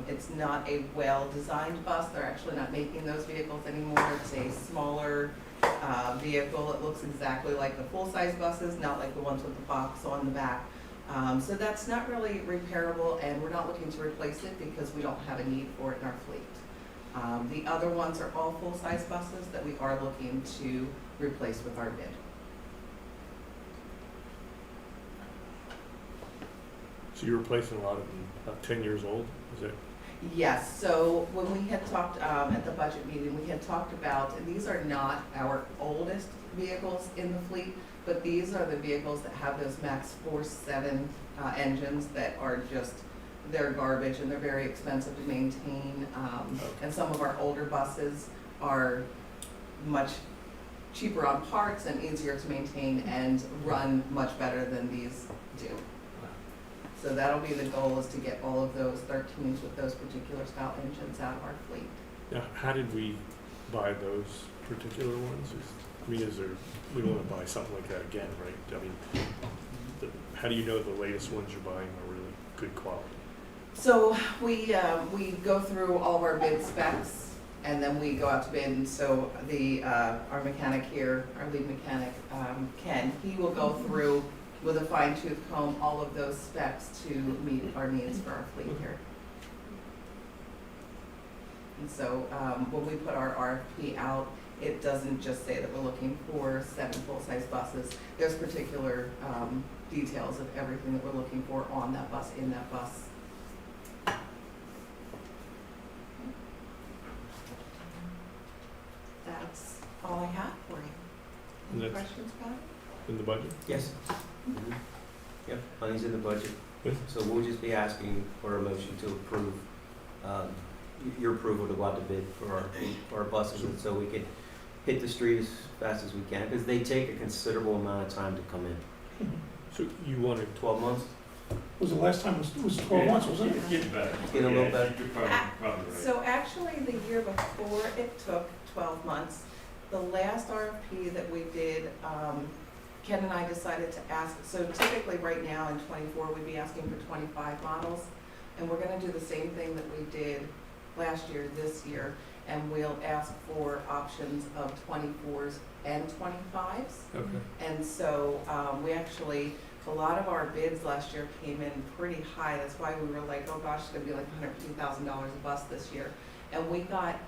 It's not a well-designed bus. They're actually not making those vehicles anymore. It's a smaller vehicle. It looks exactly like the full-size buses, not like the ones with the box on the back. So that's not really repairable, and we're not looking to replace it because we don't have a need for it in our fleet. The other ones are all full-size buses that we are looking to replace with our bid. So you're replacing a lot of them about 10 years old, is it? Yes, so when we had talked at the budget meeting, we had talked about, and these are not our oldest vehicles in the fleet, but these are the vehicles that have those Max Force 7 engines that are just, they're garbage and they're very expensive to maintain. And some of our older buses are much cheaper on parts and easier to maintain and run much better than these do. So that'll be the goal, is to get all of those 13s with those particular style engines out of our fleet. Now, how did we buy those particular ones? I mean, we don't want to buy something like that again, right? I mean, how do you know the latest ones you're buying are really good quality? So we go through all of our bid specs, and then we go out to bid. And so our mechanic here, our lead mechanic, Ken, he will go through with a fine-tooth comb all of those specs to meet our needs for our fleet here. And so when we put our RFP out, it doesn't just say that we're looking for 7 full-size buses. There's particular details of everything that we're looking for on that bus, in that bus. That's all I have for you. And Any that's questions about it? in the budget? Yes. Yep, money's in the budget. Good. So we'll just be asking for a motion to approve, your approval to go out to bid for our buses, and so we can hit the street as fast as we can, because they take a considerable amount of time to come in. So you wanted 12 months? Was the last time, it was 12 months, wasn't it? Getting better. Getting a little better. You're probably right. So actually, the year before, it took 12 months. The last RFP that we did, Ken and I decided to ask, so typically right now in '24, we'd be asking for 25 models, and we're gonna do the same thing that we did last year, this year, and we'll ask for options of 24s and 25s. okay. And so we actually, a lot of our bids last year came in pretty high. That's why we were like, oh gosh, it's gonna be like $150,000 a bus this year. And we got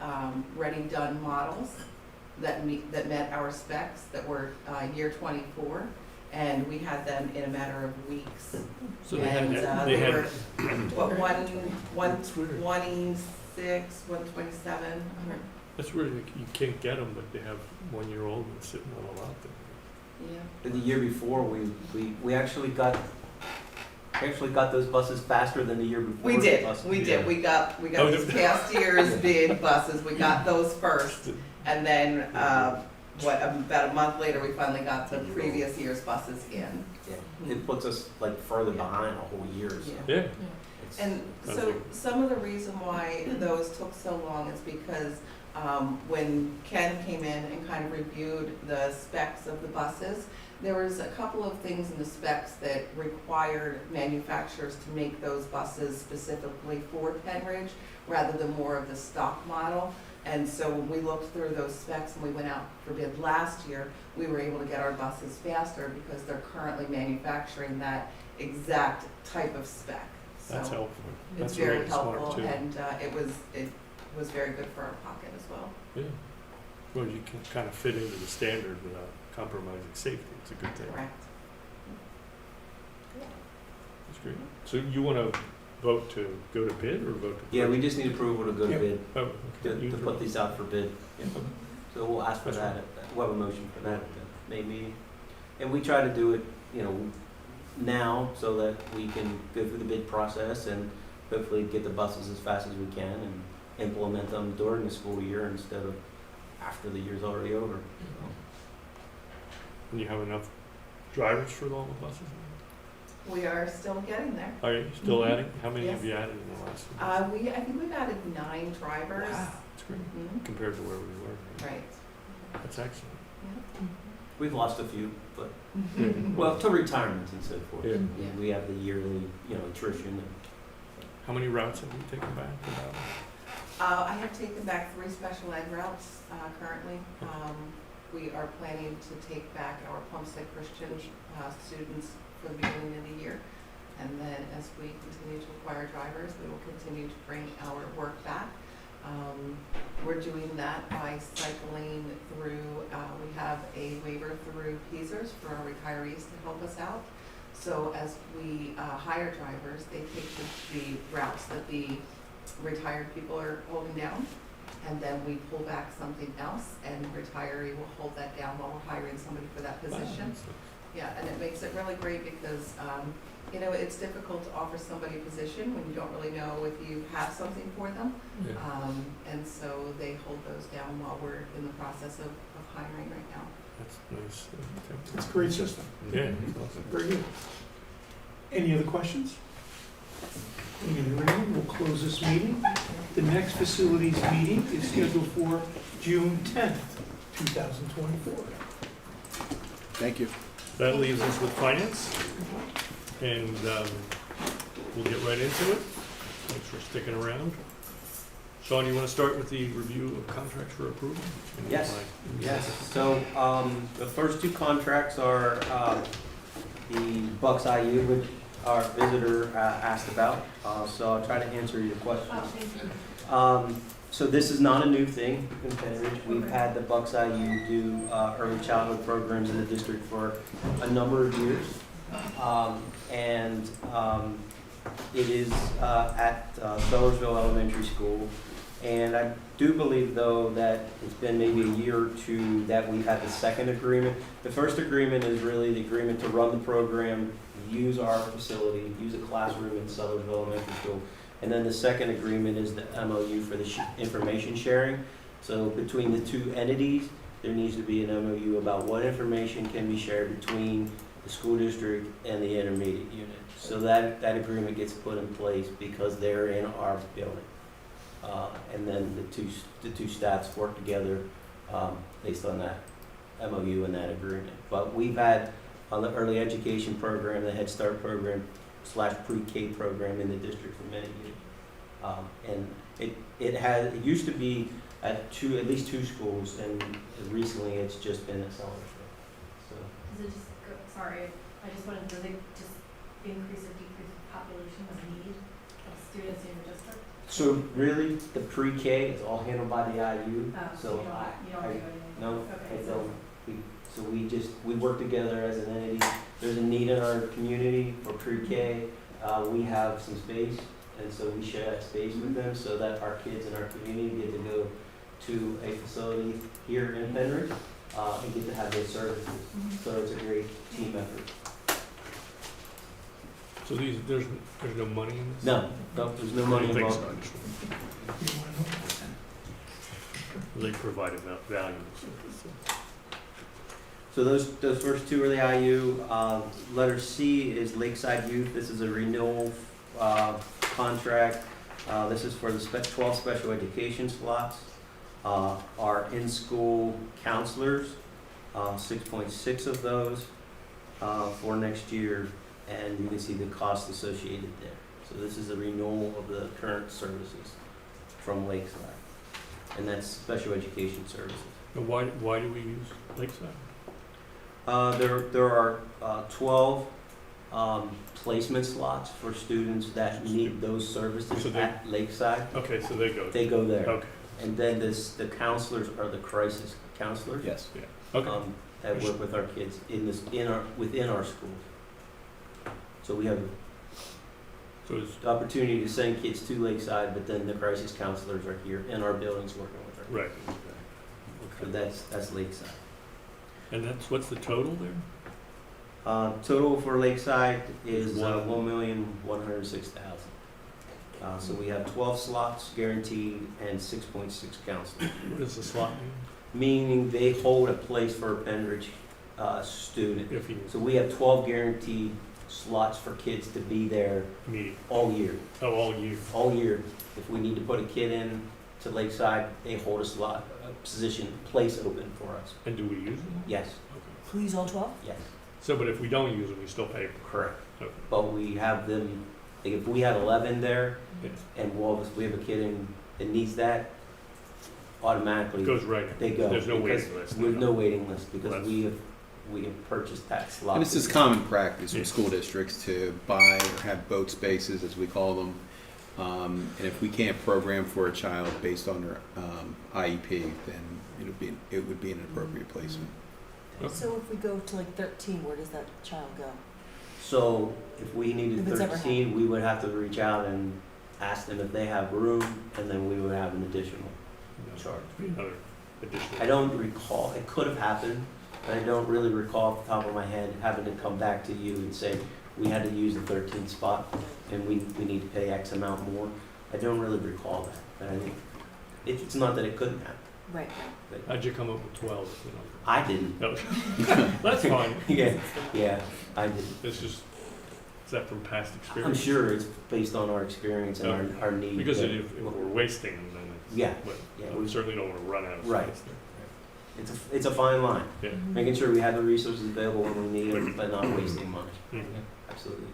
ready-done models that met our specs that were year 24, and we had them in a matter of weeks. So And they they had were, what, 126, 127. that's weird, you can't get them, but they have 1-year-old and sitting on a lot there. Yeah. And the year before, we actually got those buses faster than the year before. We did, buses. we did. We got Oh, these past year's bid buses, we got those first. And then about a month later, we finally got the previous year's buses in. Yeah, it puts us like further behind a whole year, so. Yeah. Yeah. it's- And Sounds so like- some of the reason why those took so long is because when Ken came in and kind of reviewed the specs of the buses, there was a couple of things in the specs that required manufacturers to make those buses specifically for Penridge rather than more of the stock model. And so when we looked through those specs and we went out for bid last year, we were able to get our buses faster because they're currently manufacturing that exact type of spec. That's So helpful. it's That's very really smart helpful, too. and it was very good for our pocket as well. Yeah. Well, you can kind of fit into the standard without compromising safety. It's a good thing. Correct. That's great. So you want to vote to go to bid or vote to? Yeah, we just need approval to go to Yep. bid, Oh, okay. to put these out for bid. Yeah. So we'll ask for That's that, we'll have a motion for that at the May meeting. And we try to do it, now so that we can go through the bid process and hopefully get the buses as fast as we can and implement them during the school year instead of after the year's already over. And you have enough drivers for all the buses? We are still getting there. Are you still Mhm. adding? How many have Yes. you added in the last? I think we've added 9 drivers. Wow, that's great Mhm. compared to where we were. Right. That's excellent. We've lost a few, but, Yeah. well, to retirements and so forth. Yeah. And we have the yearly, attrition. How many routes have you taken back? About? I have taken back 3 special ed routes currently. We are planning to take back our Plumstead Christian students for the beginning of the year. And then as we continue to acquire drivers, we will continue to bring our work back. We're doing that by cycling through, we have a waiver through PESers for our retirees to help us out. So as we hire drivers, they take the routes that the retired people are holding down, and then we pull back something else, and the retiree will hold that down while we're hiring somebody for that position. Yeah, and it makes it really great because, it's difficult to offer somebody a position when you don't really know if you have something for them. Yeah. And so they hold those down while we're in the process of hiring right now. That's nice. It's a great system. Yeah, that's awesome. Very good. Any other questions? Hearing none, we'll close this meeting. The next facilities meeting is scheduled for June 10th, 2024. Thank you. That leaves us with finance, and we'll get right into it. Thanks for sticking around. Sean, you want to start with the review of contracts for approval? Yes. Yes, so, the first 2 contracts are, the Bucks IU, which our visitor, asked about, so I'll try to answer your questions. So this is not a new thing in Penridge. We've had the Bucks IU do, early childhood programs in the district for a number of years. It is, at, Sellersville Elementary School. And I do believe, though, that it's been maybe a year or 2 that we've had the second agreement. The first agreement is really the agreement to run the program, use our facility, use a classroom in Sellersville Elementary School. And then the second agreement is the MOU for the information sharing. So between the 2 entities, there needs to be an MOU about what information can be shared between the school district and the intermediate unit. So that agreement gets put in place because they're in our building. And then the two staffs work together based on that MOU and that agreement. But we've had on the early education program, the Head Start program / pre-K program in the district for many years. And it used to be at least two schools, and recently it's just been at Sellersville. So Does it just, sorry, I just wanted, does it just increase or decrease population of need of students in your district? So really, the pre-K is all handled by the IU. So you don't do anything? No, Okay, I so- don't. We work together as an entity. There's a need in our community for pre-K. We have some space, and so we share that space with them so that our kids in our community get to go to a facility here in Penridge and get to have those services. So it's a great team effort. So there's no money in this? No, there's no money I didn't think involved. so. I just- They provide enough value. So. So those first two are the IU. Letter C is Lakeside Youth. This is a renewal contract. This is for the 12 special education slots. Our in-school counselors, 6.6 of those for next year, and you can see the cost associated there. So this is a renewal of the current services from Lakeside, and that's special education services. Now, why do we use Lakeside? There are 12 placement slots for students that need those services So they- at Lakeside. Okay, so they go. They go there. Okay, And then the counselors are the crisis counselors. Yes. okay. That work with our kids within our schools. So we have So it's, the opportunity to send kids to Lakeside, but then the crisis counselors are here in our buildings working with our kids. right. So Okay. that's Lakeside. And what's the total there? Total for Lakeside is One. $1,106,000. So we have 12 slots guaranteed and 6.6 counselors, What does the slot mean? meaning they hold a place for a Penridge student. If you So we have 12 guaranteed slots for kids to be there meet, all year. all year. All year. If we need to put a kid in to Lakeside, they hold a slot, a position, place open for us. And do we use them? Yes, Okay. Please, all 12? yes, So, but if we don't use them, we still pay for correct. Okay. But we have them, like if we had 11 there, it. and we have a kid in that needs that, automatically It goes right in. they go. There's no because waiting list. With no waiting list, because That's- we have purchased that slot. And this is common practice Yeah. with school districts to buy or have boat spaces, as we call them. And if we can't program for a child based on their IEP, then it would be an appropriate placement. Okay. So if we go to like 13, where does that child go? So if we needed If it's ever 13, we would have to reach out and ask them if they have room, and then we would have an additional charge. Be another additional. I don't recall, it could have happened, but I don't really recall off the top of my head having to come back to you and say, we had to use the 13th spot and we need to pay X amount more. I don't really recall that, but I think, it's not that it couldn't happen. Right. But How'd you come up with 12? You know? I didn't. No. That's fine. Yeah, I didn't. It's just, is that from past I'm experience? sure it's based on our experience and our need. Because but- if we're wasting them, then it's. Yeah, but yeah, we certainly don't want to run out of Right. space there. it's a fine line, Yeah. making sure we have the resources available when we need them, but not wasting money. Mhm. Absolutely.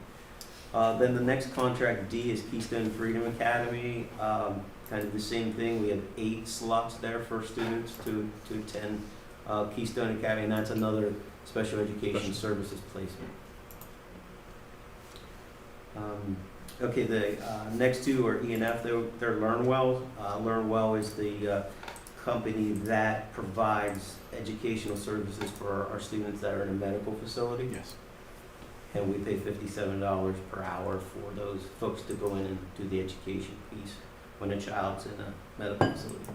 Then the next contract, D, is Keystone Freedom Academy. Kind of the same thing. We have 8 slots there for students to attend Keystone Academy, and that's another special education services placement. Okay, the next two are E and F. They're LearnWell. LearnWell is the company that provides educational services for our students that are in a medical facility. Yes. And we pay $57 per hour for those folks to go in and do the education piece when a child's in a medical facility.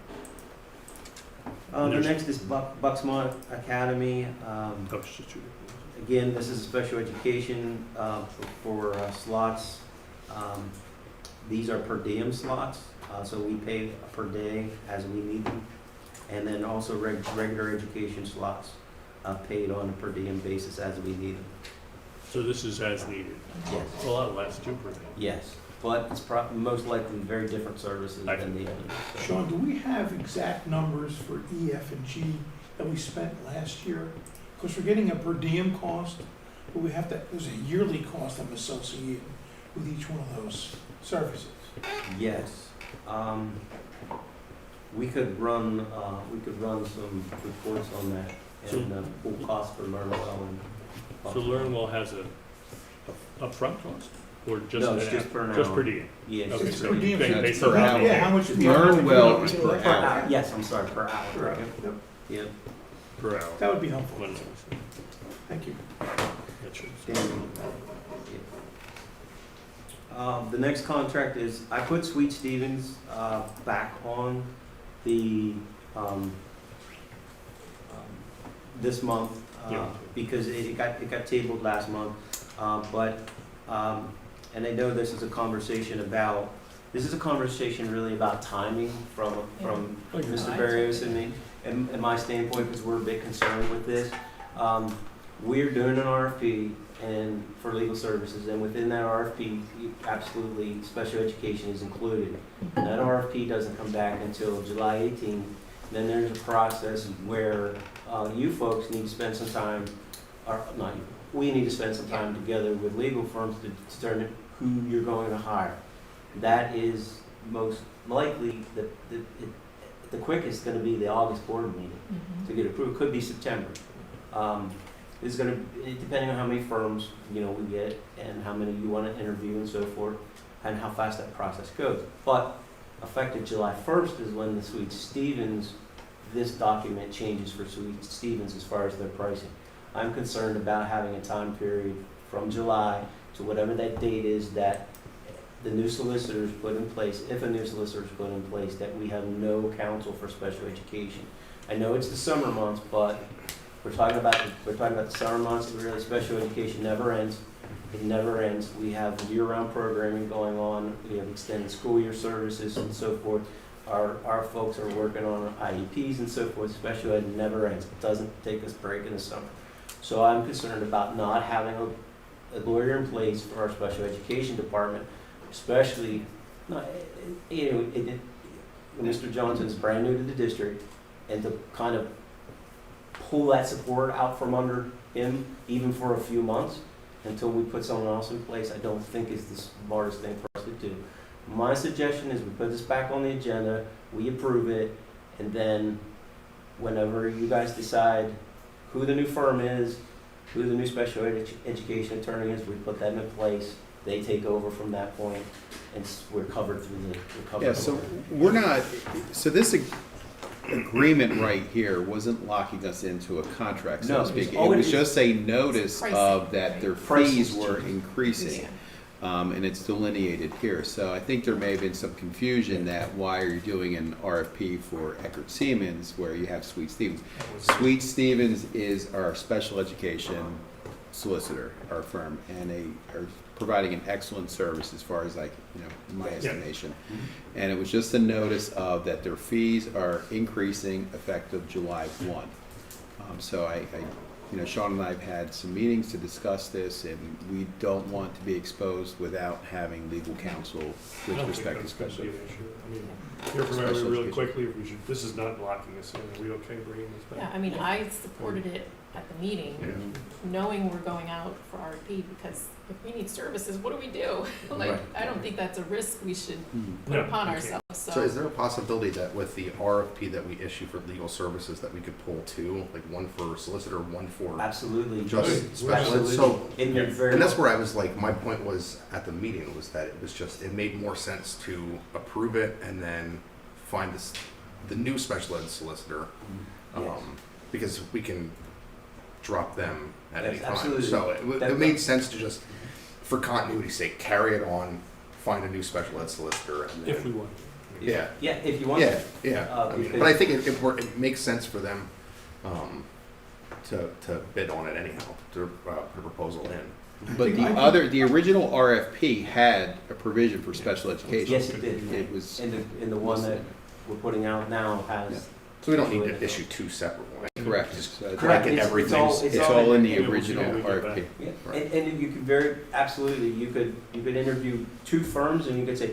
The next is Bucksmont Academy. Oh, it's just two. Again, this is a special education for slots. These are per diem slots, so we pay per day as we need them. And then also regular education slots paid on a per diem basis as we need them. So this is as needed. Yes. It's a lot less too per day. Yes, but it's most likely very different services I than the others. so. Sean, do we have exact numbers for E, F, and G that we spent last year? Because we're getting a per diem cost, but there's a yearly cost I'm associated with each one of those services. Yes. We could run some reports on that and full cost for LearnWell and. So LearnWell has a upfront cost or just No, an it's just app? per hour. Just per diem? Yeah, Okay, It's so per you diem, pay so based per on hour. how Yeah, many- how much? LearnWell is per Per hour. hour. Yes, I'm sorry, per hour. Right, yep. Yep. Per hour. That would be helpful. One hour. Thank you. That should- The next contract is, I put Sweet Stevens back on the, this month, Yeah. because it got tabled last month. And I know this is a conversation really about timing from Like Mr. Barrios and me, and my standpoint, because we're a bit concerned with this. We're doing an RFP and for legal services, and within that RFP, absolutely, special education is included. That RFP doesn't come back until July 18th. Then there's a process where you folks need to spend some time, or not you, we need to spend some time together with legal firms to determine who you're going to hire. That is most likely the quickest going to be the August board meeting to get approved. Could be September. It's going to, depending on how many firms we get and how many you want to interview and so forth, and how fast that process goes. But effective July 1st is when the Sweet Stevens, this document changes for Sweet Stevens as far as their pricing. I'm concerned about having a time period from July to whatever that date is that the new solicitors put in place, if a new solicitor is put in place, that we have no counsel for special education. I know it's the summer months, but we're talking about the summer months. Really, special education never ends. It never ends. We have year-round programming going on. We have extended school year services and so forth. Our folks are working on IEPs and so forth. Special ed never ends. It doesn't take us a break in the summer. So I'm concerned about not having a lawyer in place for our special education department, especially, Mr. Johnson's brand new to the district, and to kind of pull that support out from under him, even for a few months, until we put someone else in place, I don't think is the smartest thing for us to do. My suggestion is we put this back on the agenda, we approve it, and then whenever you guys decide who the new firm is, who the new special education attorney is, we put them in place, they take over from that point, and we're covered through the. Yeah, so we're not, so this agreement right here wasn't locking us into a contract, so No, to speak. it's It always- was just a notice Pricing, of that their Prices fees were change. increasing. Yeah. And it's delineated here. So I think there may have been some confusion that why are you doing an RFP for Eckerd Siemens where you have Sweet Stevens? Sweet Stevens is our special education solicitor, our firm, and are providing an excellent service as far as my estimation. And it was just a notice of that their fees are increasing effective July 1. So Sean and I have had some meetings to discuss this, and we don't want to be exposed without having legal counsel with respect to special. Be an issue. I mean, hear from Special everybody really education. quickly. This is not locking us in. Are we okay bringing this back? Yeah, I mean, I supported it at the meeting, knowing we're going out for RFP, because if we need services, what do we do? Right. I don't think that's a risk we should put No, upon you can't. ourselves, So is there a possibility that with the RFP that we issue for legal services that we could pull two, like one for solicitor, one for Absolutely. just special ed? Absolutely. So, And and that's where I was like, my point was at the meeting was that it made more sense to approve it and then find the new special ed solicitor, Yes. because we can drop them at any Yes, time. absolutely. So it made sense to just, for continuity's sake, carry it on, find a new special ed solicitor, and then If we want. yeah. Yeah, if you want Yeah, to. yeah. I mean, because- but I think it makes sense for them to bid on it anyhow, to put a proposal in. But the original RFP had a provision for special education. Yes, it did. It was, And the one that we're putting out now has. So we don't need to issue two separate ones. correct. Just So Correct. blanket It's everything. all- It's all in the Yeah, we'll see original what we get RFP. back. Yeah, Right. and you could absolutely, you could interview two firms and you could say,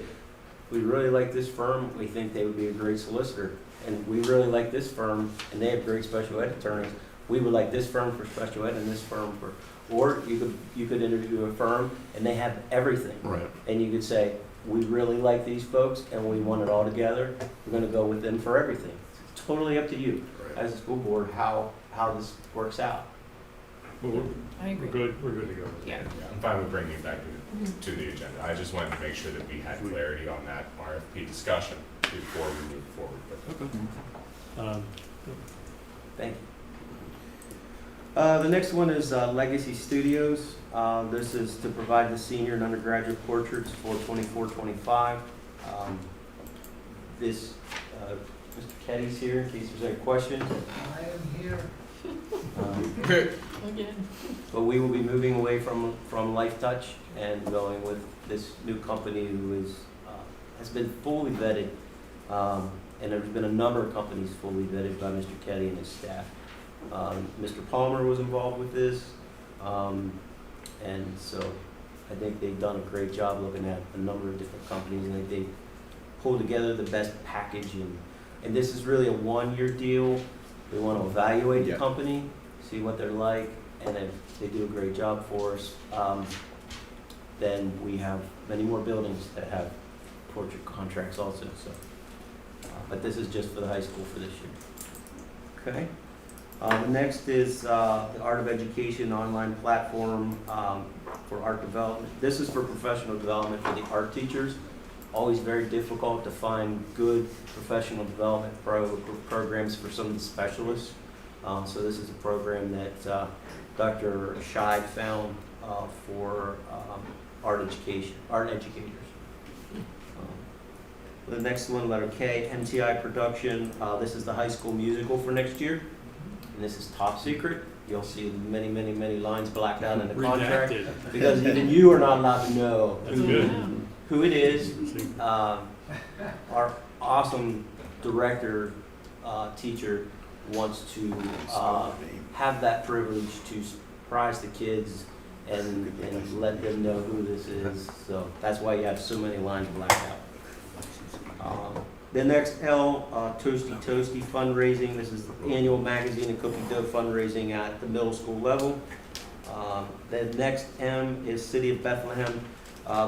we really like this firm, we think they would be a great solicitor. And we really like this firm, and they have great special ed attorneys. We would like this firm for special ed and this firm for, or you could interview a firm and they have everything. Right. And you could say, we really like these folks and we want it all together, we're gonna go with them for everything. It's totally up to you, Right. as a school board, how this works out. Well, I agree. we're good to go. Yeah. Yeah, I'm fine with bringing it back to the agenda. I just wanted to make sure that we had clarity on that RFP discussion before we move forward with it. Thank you. The next one is Legacy Studios. This is to provide the senior and undergraduate portraits for 24-25. Mr. Keddy's here in case there's any questions. I am here. Again. But we will be moving away from Life Touch and going with this new company who has been fully vetted. And there's been a number of companies fully vetted by Mr. Keddy and his staff. Mr. Palmer was involved with this. And so I think they've done a great job looking at a number of different companies, and they pulled together the best package. And this is really a one-year deal. We want to evaluate the Yeah. company, see what they're like, and if they do a great job for us, then we have many more buildings that have portrait contracts also, so. But this is just for the high school for this year. Okay. The next is the Art of Education online platform for art development. This is for professional development for the art teachers. Always very difficult to find good professional development programs for some of the specialists. So this is a program that Dr. Scheid found for art educators. The next one, letter K, MTI production. This is the high school musical for next year. And this is top secret. You'll see many, many, many lines blacked out in the contract. Redacted. Because even you are not allowed to know That's good. who it is. Our awesome director, teacher wants to have that privilege to surprise the kids and let them know who this is. So that's why you have so many lines blacked out. The next L, Toasty Toasty fundraising. This is the annual magazine and cookie dough fundraising at the middle school level. The next M is City of Bethlehem.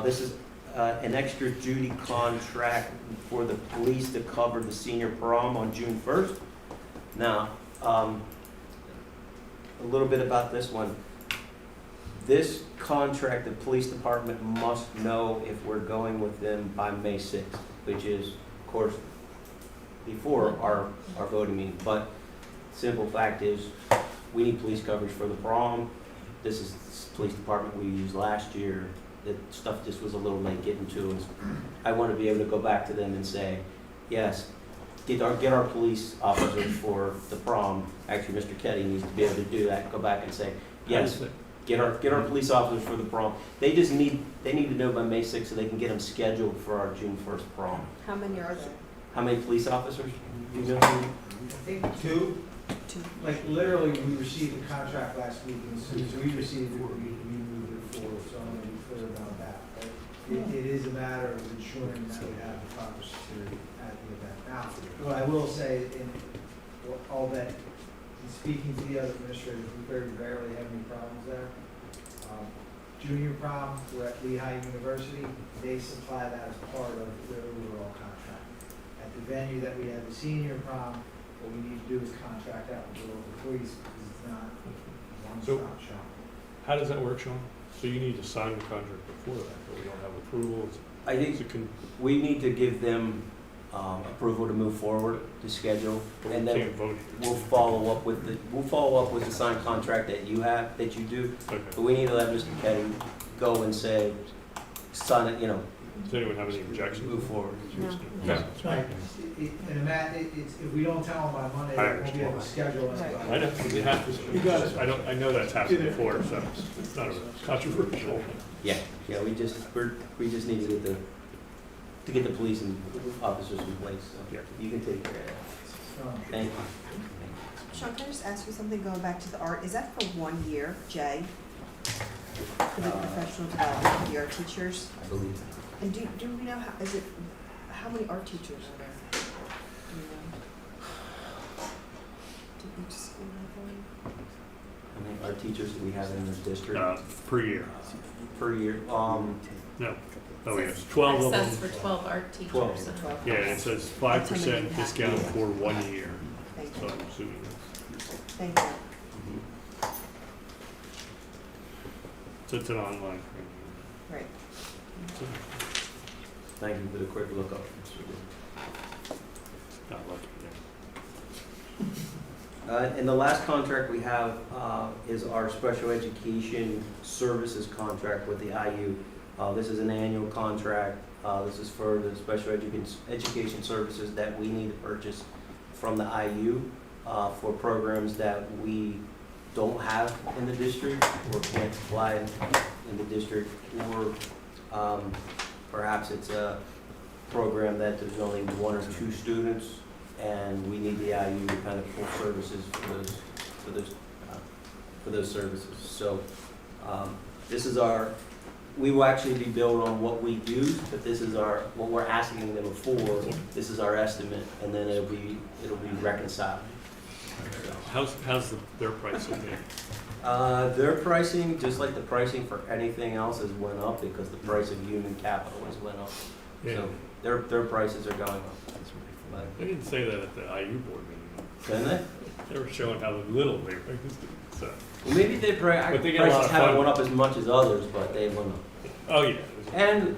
This is an extra duty contract for the police to cover the senior prom on June 1st. Now, a little bit about this one. This contract, the police department must know if we're going with them by May 6th, which is, of course, before our voting meeting. But simple fact is, we need police coverage for the prom. This is the police department we used last year. The stuff just was a little late getting to us. I want to be able to go back to them and say, yes, get our police officers for the prom. Actually, Mr. Ketty needs to be able to do that. Go back and say, yes, get our police officers for the prom. They need to know by May 6th so they can get them scheduled for our June 1st prom. How many are there? How many police officers? Do you know? Two, Two. like literally, we received the contract last week, and as soon as we received it, we moved it forward, so I'm gonna be clear about that. But it is a matter of ensuring that we have the proper security at the event. Now, what I will say, in all that, in speaking to the other administrators, we very rarely have any problems there. Junior prom, we're at Lehigh University, they supply that as part of their overall contract. At the venue that we have the senior prom, what we need to do is contract out with the local police, because it's not a one-stop shop. How does that work, Sean? So you need to sign the contract before that, but we don't have approval? I think we need to give them approval to move forward to schedule, and then can't vote. we'll follow up with the signed contract that you do. Okay. But we need to let Mr. Ketty go and say, sign it, Does anyone have any objections? move forward. No. Right. If we don't tell them by Monday, I we won't be able to schedule it. I know, we have to. You got it. I know that's happened before, so it's not controversial. Yeah, we just need to get the police and officers in place, so Yeah. you can take care of that. Thank you. Sean, can I just ask you something going back to the art? Is that for 1 year, Jay? For the professional development of the art teachers? I believe. And do we know how many art teachers are there? Do you know? Did each school have one? How many art teachers do we have in this district Per year. per year? No. Oh, yeah, 12 of Access them. for 12 art teachers. 12. and- 12. Yeah, it says 5% discount for 1 year, Thank so you. I'm assuming Thank you. so it's an online thing. Right. Thank you for the quick lookup. Not lucky, And the last contract we have is our special education services contract with the IU. This is an annual contract. This is for the special education services that we need to purchase from the IU for programs that we don't have in the district or can't supply in the district, or perhaps it's a program that there's only 1 or 2 students and we need the IU to kind of pull services for those for those services. So, this is we will actually be billed on what we use, but this is what we're asking them for. This is our estimate, and then it'll be reconciled. How's their pricing there? Their pricing, just like the pricing for anything else, has went up because the price of human capital has went up. Yeah. So their prices are going up. But, They didn't say that at the IU board meeting. didn't they? They were showing how little they raised it, so. Well, maybe But they get a lot prices of haven't fun. went up as much as others, but they went up. Oh, yeah. And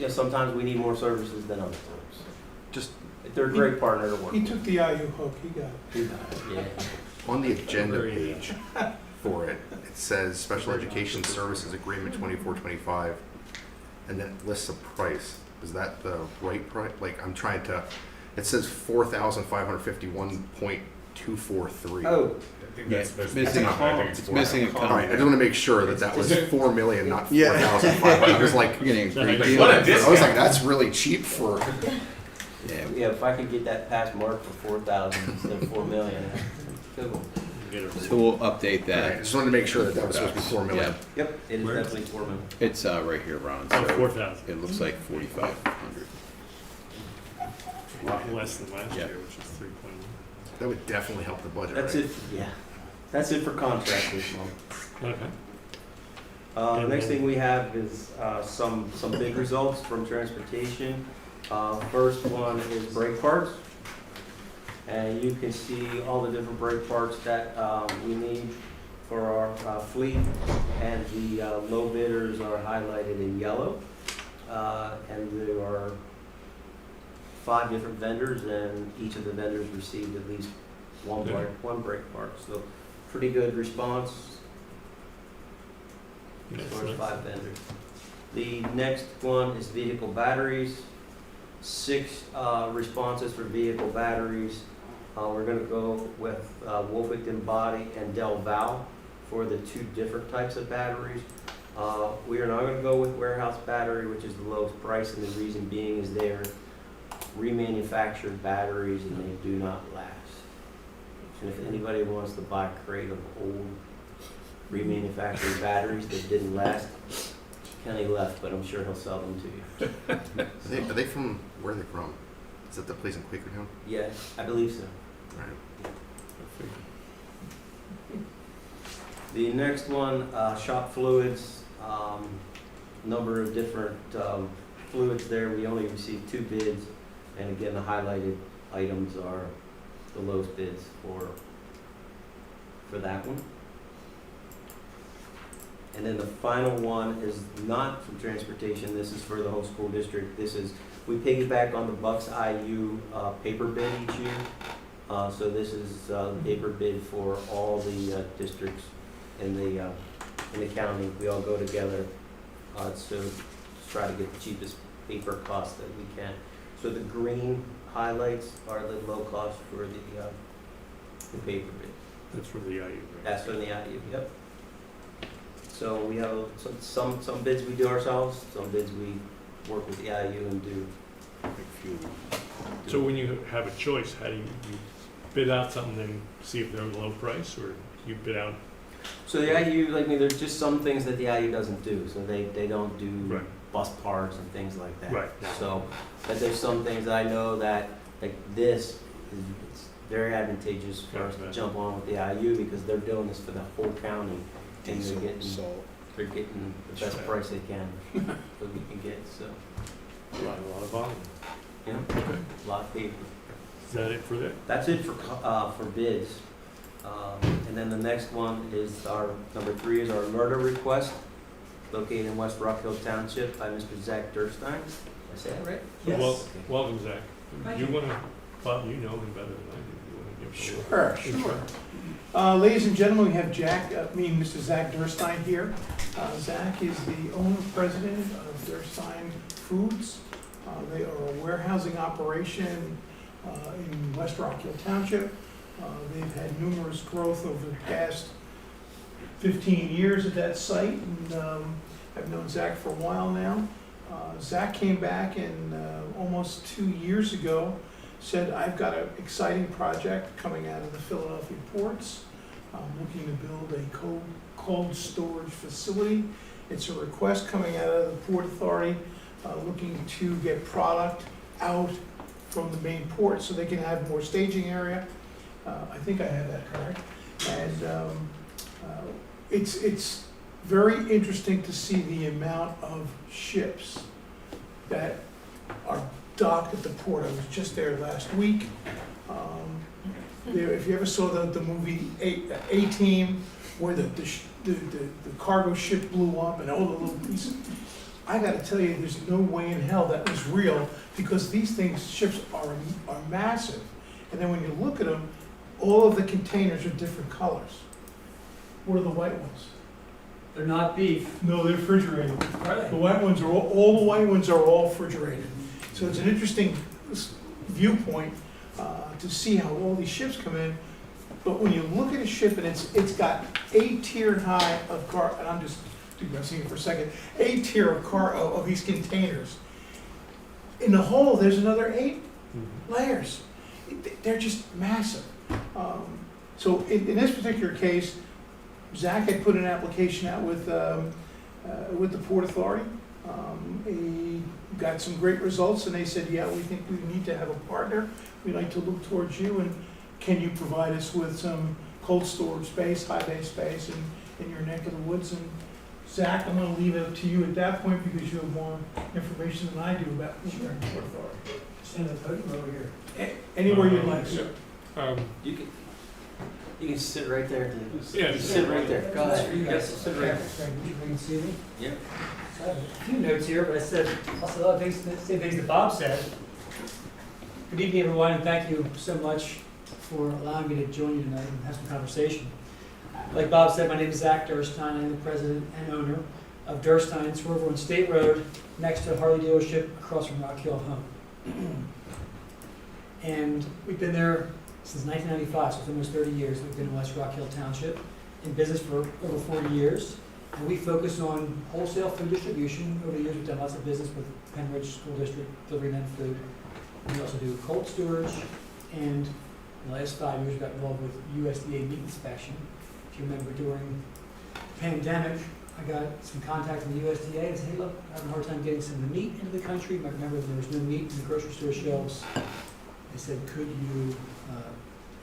sometimes we need more services than other times. Just They're a great partner to work He with. took the IU hook, he got it. Yeah. on the agenda Very, page for it, it says Special Education Services Agreement 2425, and then it lists a price. Is that the right price? Like, I'm trying to, it says 4,551.243. Oh, I think Yeah, that's supposed to be, missing- I think it's it's missing a All comma. right, I just want to make sure that was 4 million, not Yeah. 4,500. I was like, You're getting a great Like, deal. what a I was discount. like, that's really cheap for. Yeah, yeah, if I could get that past mark for 4,000 instead of 4 million. Cool. Get it. so we'll update All right, I that. just wanted to make sure that was supposed to be 4 million. Yeah. Yep, it is Where? definitely 4 million. It's right here, Ron, Oh, so 4,000. it looks like 4,500. A lot less than last Yeah. year, which is 3.1. That would definitely help the budget, That's right? it, yeah. That's it for contracts this month. Okay. Next thing we have is some big results from transportation. First one is brake parts. And you can see all the different brake parts that we need for our fleet. And the low bidders are highlighted in yellow. And there are 5 different vendors, and each of the vendors received at least one brake part. So pretty good response. As far as 5 vendors. The next one is vehicle batteries. 6 responses for vehicle batteries. We're going to go with Wolfington Body and Del Val for the 2 different types of batteries. We are not going to go with warehouse battery, which is the lowest price, and the reason being is they're remanufactured batteries and they do not last. And if anybody wants to buy a crate of old remanufactured batteries that didn't last, Kenny left, but I'm sure he'll sell them to you. Are they from, where are they from? Is that the place in Quakertown? Yeah, I believe so. Right. The next one, shop fluids, number of different fluids there. We only received 2 bids, and again, the highlighted items are the lowest bids for that one. And then the final one is not from transportation. This is for the whole school district. We piggyback on the Bucks IU paper bid each year. So this is the paper bid for all the districts in the county. We all go together to try to get the cheapest paper cost that we can. So the green highlights are the low cost for the paper bid. That's for the IU, right? That's from the IU, yep. So we have some bids we do ourselves, some bids we work with the IU and do. So when you have a choice, how do you bid out something and see if they're low price, or you bid out? So the IU, like me, there's just some things that the IU doesn't do. So they don't do Right. bus parts and things like that. Right. So, but there's some things that I know that, like this, it's very advantageous for us to Gotcha. jump on with the IU because they're doing this for the whole county. And Diesel, they're getting salt. the best Sure. price they can that we can get, so, A lot of volume. yeah, Okay. a lot of paper. Is that it for that? That's it for bids. And then the next one is our, number 3 is our murder request, located in West Rock Hill Township by Mr. Zach Durstein. Did I say that right? Yes. Well, welcome, Zach. Thank You you. want to, Bob, you know him better than I do. You want to give us a little Sure. intro? Ladies and gentlemen, we have Mr. Zach Durstein here. Zach is the owner, president of Durstein Foods. They are a warehousing operation in West Rock Hill Township. They've had numerous growth over the past 15 years at that site, and I've known Zach for a while now. Zach came back and almost 2 years ago said, I've got an exciting project coming out of the Philadelphia ports. looking to build a cold storage facility. It's a request coming out of the Port Authority, looking to get product out from the main port so they can have more staging area. I think I have that correct. And it's very interesting to see the amount of ships that are docked at the port. I was just there last week. If you ever saw the movie A-Team, where the cargo ship blew up and all the little pieces, I gotta tell you, there's no way in hell that was real, because these ships are massive. And then when you look at them, all of the containers are different colors. What are the white ones? They're not beef, No, they're refrigerated. are The they? white ones are, all the white ones are all refrigerated. So it's an interesting viewpoint to see how all these ships come in. But when you look at a ship and it's got a tier high of and I'm just digressing for a second, a tier of these containers. In the hull, there's another 8 layers. They're just massive. So in this particular case, Zach had put an application out with the Port Authority. He got some great results, and they said, yeah, we think we need to have a partner. We'd like to look towards you, and can you provide us with some cold storage space, high bay space in your neck of the woods? And Zach, I'm gonna leave it up to you at that point, because you have more information than I do about sharing Port Authority. Stand at the podium over here. Anywhere you'd like, sir. You can sit right there. Yeah, You sit right there. Go ahead. Yes, sit right there. Frank, would you bring and see me? Yeah. So I have a few notes here, but I said also a lot of things, same things that Bob said. Good evening, everyone, and thank you so much for allowing me to join you tonight and have some conversation. Like Bob said, my name is Zach Durstein. I'm the president and owner of Durstein's. We're over on State Road, next to a Harley dealership, across from Rock Hill Home. And we've been there since 1995, so it's almost 30 years. We've been in West Rock Hill Township, in business for over 40 years. And we focus on wholesale food distribution. Over the years, we've done lots of business with Penridge School District, delivering them food. We also do cold storage, and in the last 5 years, we got involved with USDA meat inspection. If you remember, during the pandemic, I got some contact from the USDA and said, hey, look, I'm having a hard time getting some of the meat into the country. You might remember that there was no meat in the grocery store shelves. They said, could you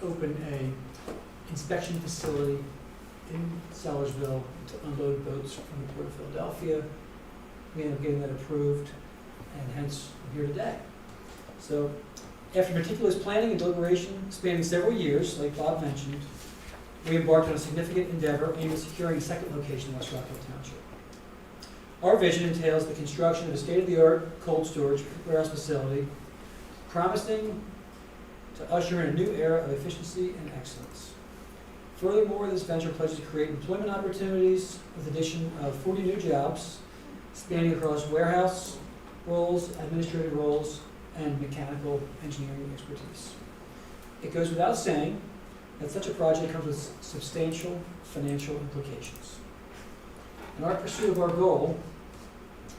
open a inspection facility in Sellersville to unload boats from the Port of Philadelphia? We ended up getting that approved, and hence I'm here today. So after meticulous planning and deliberation spanning several years, like Bob mentioned, we embarked on a significant endeavor aimed at securing a second location in West Rock Hill Township. Our vision entails the construction of a state-of-the-art cold storage warehouse facility, promising to usher in a new era of efficiency and excellence. Furthermore, this venture pledges to create employment opportunities with the addition of 40 new jobs spanning across warehouse roles, administrative roles, and mechanical engineering expertise. It goes without saying that such a project comes with substantial financial implications. In our pursuit of our goal,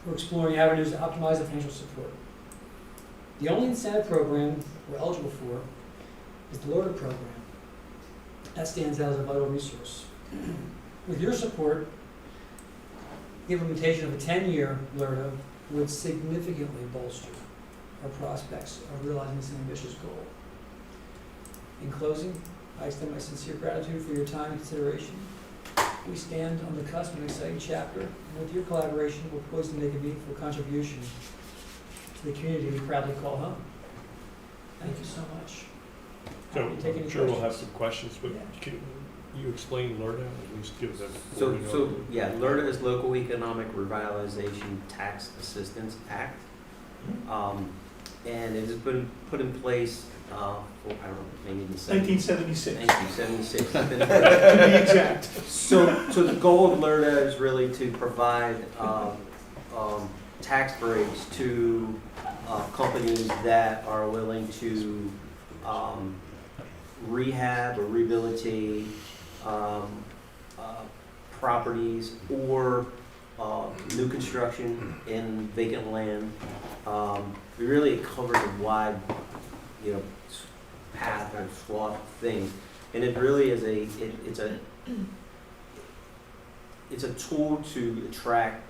we're exploring avenues to optimize the financial support. The only incentive program we're eligible for is the LORTA program. That stands out as a vital resource. With your support, the implementation of a 10-year LORTA would significantly bolster our prospects of realizing this ambitious goal. In closing, I extend my sincere gratitude for your time and consideration. We stand on the cusp of an exciting chapter, and with your collaboration, we're poised to make a meaningful contribution to the community we proudly call home. Thank you so much. So Happy to take any I'm sure we'll have questions. some questions, but Yeah. can you explain LERTA, at least give them. So, yeah, LERTA is Local Economic Revitalization Tax Assistance Act. And it has been put in place, for, I don't know, maybe in the 1976. 1976. To be exact. So the goal of LERTA is really to provide tax breaks to companies that are willing to rehab or rehabilitate properties or new construction in vacant land. We really covered a wide, path or swath of things. And it really is it's a tool to attract,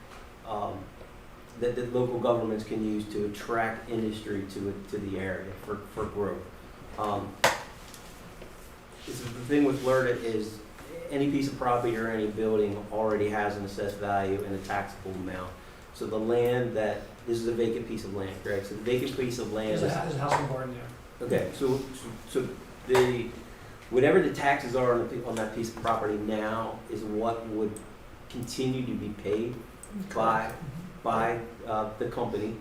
that local governments can use to attract industry to the area for growth. The thing with LERTA is any piece of property or any building already has an assessed value and a taxable amount. So the land this is a vacant piece of land, correct? So the vacant piece of land There's a house and barn there. okay, so whatever the taxes are on that piece of property now is what would continue to be paid by the company,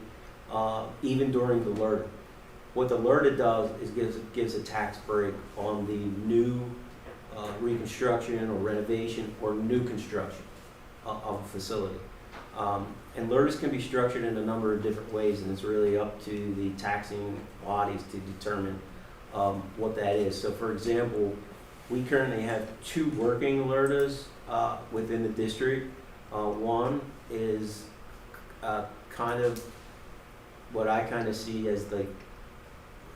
even during the LERTA. What the LERTA does is gives a tax break on the new reconstruction or renovation or new construction of a facility. And LERTAs can be structured in a number of different ways, and it's really up to the taxing bodies to determine what that is. So for example, we currently have 2 working LERTAs within the district. One is kind of what I kind of see as like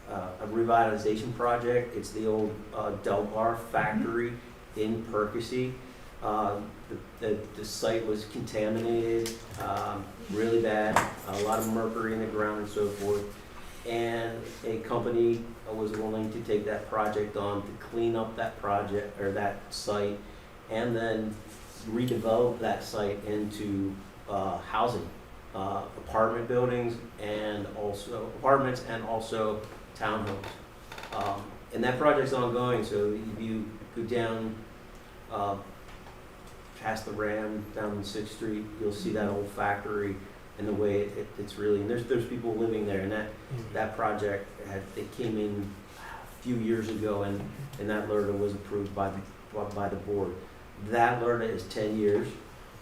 a revitalization project. It's the old Del Bar factory in Percy. The site was contaminated really bad, a lot of mercury in the ground and so forth. And a company was willing to take that project on to clean up that project or that site and then redevelop that site into housing, apartment buildings and also apartments and also townhomes. And that project's ongoing, so if you go down past the Ram down on 6th Street, you'll see that old factory and the way it's really, and there's people living there, and that project it came in a few years ago, and that LERTA was approved by the board. That LERTA is 10 years,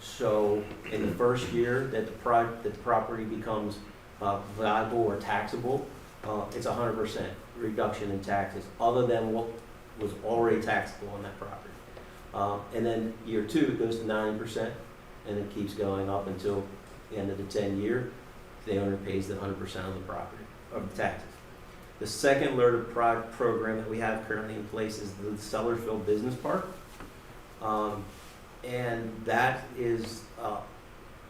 so in the first year that the property becomes viable or taxable, it's 100% reduction in taxes, other than what was already taxable on that property. And then year 2, it goes to 90%, and it keeps going up until the end of the 10-year. The owner pays the 100% of the property, of the taxes. The second LERTA program that we have currently in place is the Sellersville Business Park. And that was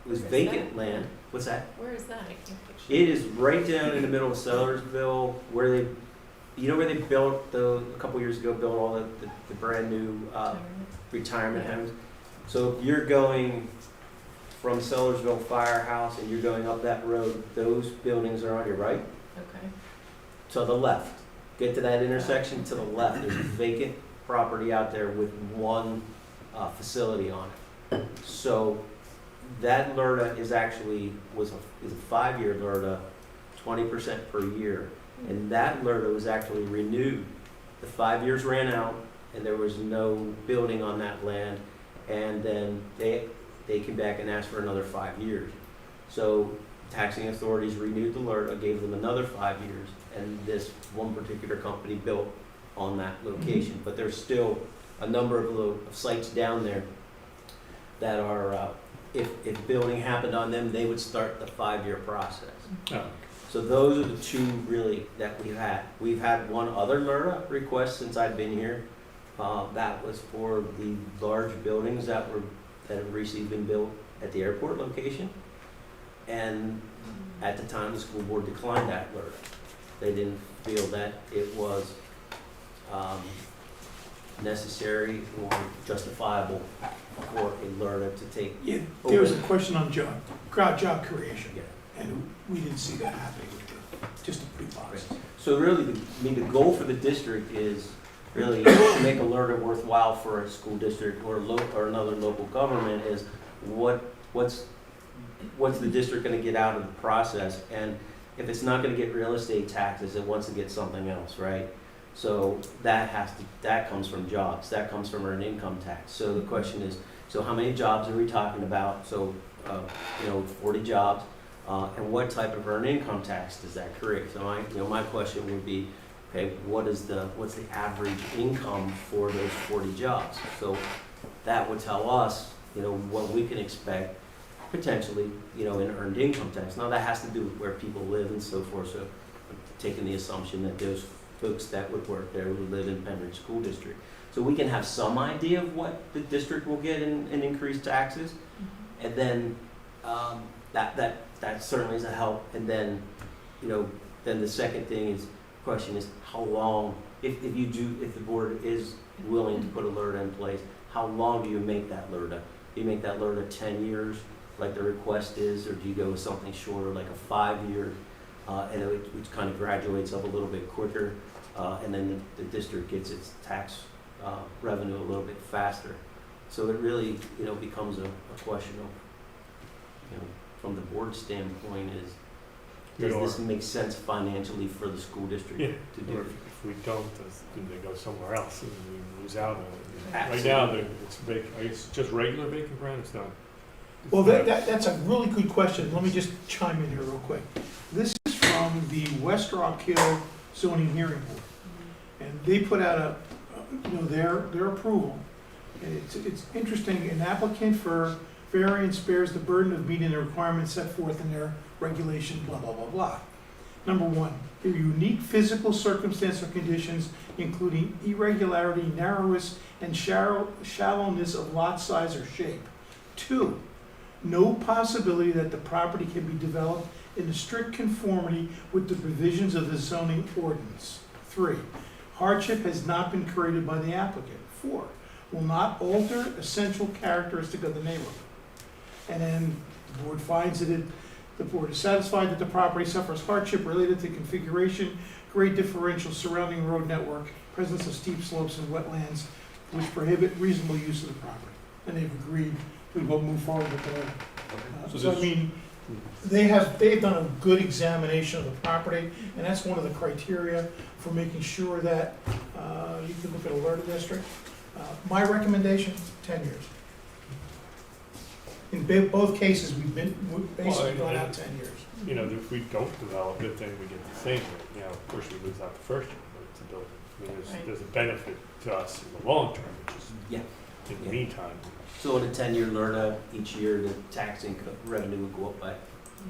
vacant land. What's that? Where is that? I can't picture. It is right down in the middle of Sellersville, where they built a couple years ago, built all the brand new retirement homes. So if you're going from Sellersville Firehouse and you're going up that road, those buildings are on your right. Okay. To the left. Get to that intersection to the left. There's a vacant property out there with one facility on it. So that LERTA is a 5-year LERTA, 20% per year. And that LERTA was actually renewed. The 5 years ran out and there was no building on that land. And then they came back and asked for another 5 years. So taxing authorities renewed the LERTA, gave them another 5 years, and this one particular company built on that location. But there's still a number of sites down there that are, if building happened on them, they would start the 5-year process. Oh. So those are the 2 really that we've had. We've had one other LERTA request since I've been here. That was for the large buildings that have recently been built at the airport location. And at the time, the school board declined that LERTA. They didn't feel that it was necessary or justifiable for a LERTA to take. Yeah, there was a question on job creation, Yeah. and we didn't see that happening with just a pre-box. So really, the goal for the district is really to make a LERTA worthwhile for a school district or another local government is what's the district going to get out of the process, and if it's not going to get real estate taxes, it wants to get something else, right? So that comes from jobs, that comes from earned income tax. So the question is, so how many jobs are we talking about? So 40 jobs, and what type of earned income tax does that create? So my question would be, okay, what's the average income for those 40 jobs? So that would tell us, what we can expect potentially, in earned income tax. Now that has to do with where people live and so forth. So I'm taking the assumption that those folks that would work there who live in Penridge School District. So we can have some idea of what the district will get in increased taxes. And then, that certainly is a help. And then, then the second question is how long, if the board is willing to put a LRTA in place, how long do you make that LRTA? Do you make that LRTA 10 years, like the request is, or do you go with something shorter, like a 5-year, which kind of graduates up a little bit quicker, and then the district gets its tax revenue a little bit faster. So it really, becomes a question of, from the board standpoint is, does this make sense financially for the school district to do? Or if we don't, then they go somewhere else and we lose out on it. Right Absolutely. now, it's vacant, I guess it's just regular vacant ground, it's not. Well, that's a really good question. Let me just chime in here real quick. This is from the West Rock Hill Zoning Hearing Board. And they put out their approval. And it's interesting, an applicant for variance bears the burden of meeting the requirements set forth in their regulation, blah, blah, blah, blah. Number one, their unique physical circumstance or conditions, including irregularity, narrowness, and shallowness of lot size or shape. 2, no possibility that the property can be developed in strict conformity with the provisions of the zoning ordinance. 3, hardship has not been created by the applicant. 4, will not alter essential characteristic of the neighborhood. And then the board finds that the board is satisfied that the property suffers hardship related to configuration, grade differential surrounding road network, presence of steep slopes and wetlands, which prohibit reasonable use of the property. And they've agreed we will move forward with that. So I mean, they've done a good examination of the property, and that's one of the criteria for making sure that you can look at a LRTA district. My recommendation, 10 years. In both cases, we've basically gone out 10 years. If we don't develop it, then we get the same rate. Of course, we lose out the first year, but it's a building. I mean, there's a benefit to us in the long term, which is in the meantime. So in a 10-year LRTA, each year the tax income revenue would go up by.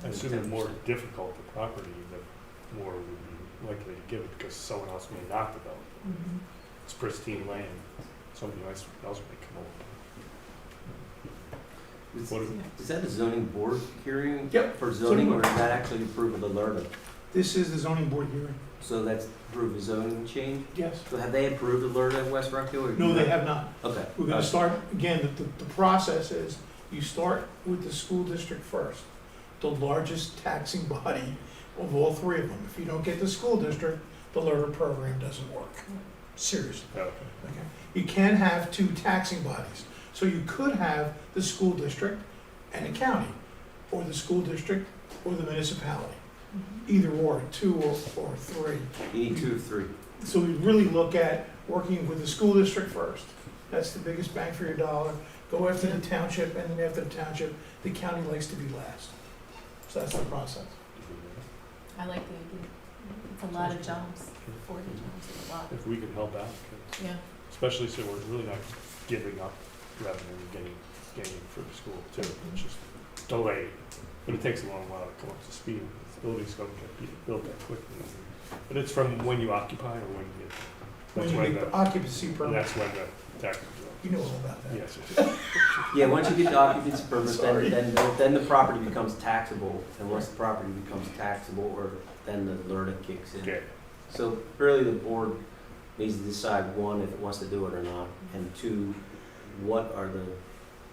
I assume the more difficult the property, the more we'd be likely to give it because someone else may not develop it. It's pristine land. Somebody else may come over. Is that a zoning board hearing? Yep. For zoning, or is that actually approve of the LRTA? This is the zoning board hearing. So that's approve a zoning change? Yes. So have they approved the LRTA in West Rock Hill? No, they have not. Okay. We're gonna start, again, the process is, you start with the school district first, the largest taxing body of all 3 of them. If you don't get the school district, the LRTA program doesn't work. Seriously. Okay. Okay. You can have 2 taxing bodies. So you could have the school district and a county, or the school district or the municipality. Either or, 2 or 3. You need 2 or 3. So we really look at working with the school district first. That's the biggest bang for your dollar. Go after the township, and then after the township, the county likes to be last. So that's the process. I like the idea. It's a lot of jobs, 40 jobs is a lot. If we could help out, 'cause Yeah. especially so we're really not giving up revenue and gaining for the school too. It's just delayed, but it takes a long while to come up to speed. The buildings don't get built that quickly. But it's from when you occupy or when you get. When That's you when get the the occupancy permit, that's when the taxes go. you know all about that. Yes. Yeah, once you get the occupancy permit, Sorry. then the property becomes taxable, and once the property becomes taxable, then the LRTA kicks in. Okay. So really, the board needs to decide, 1, if it wants to do it or not, and 2, what are the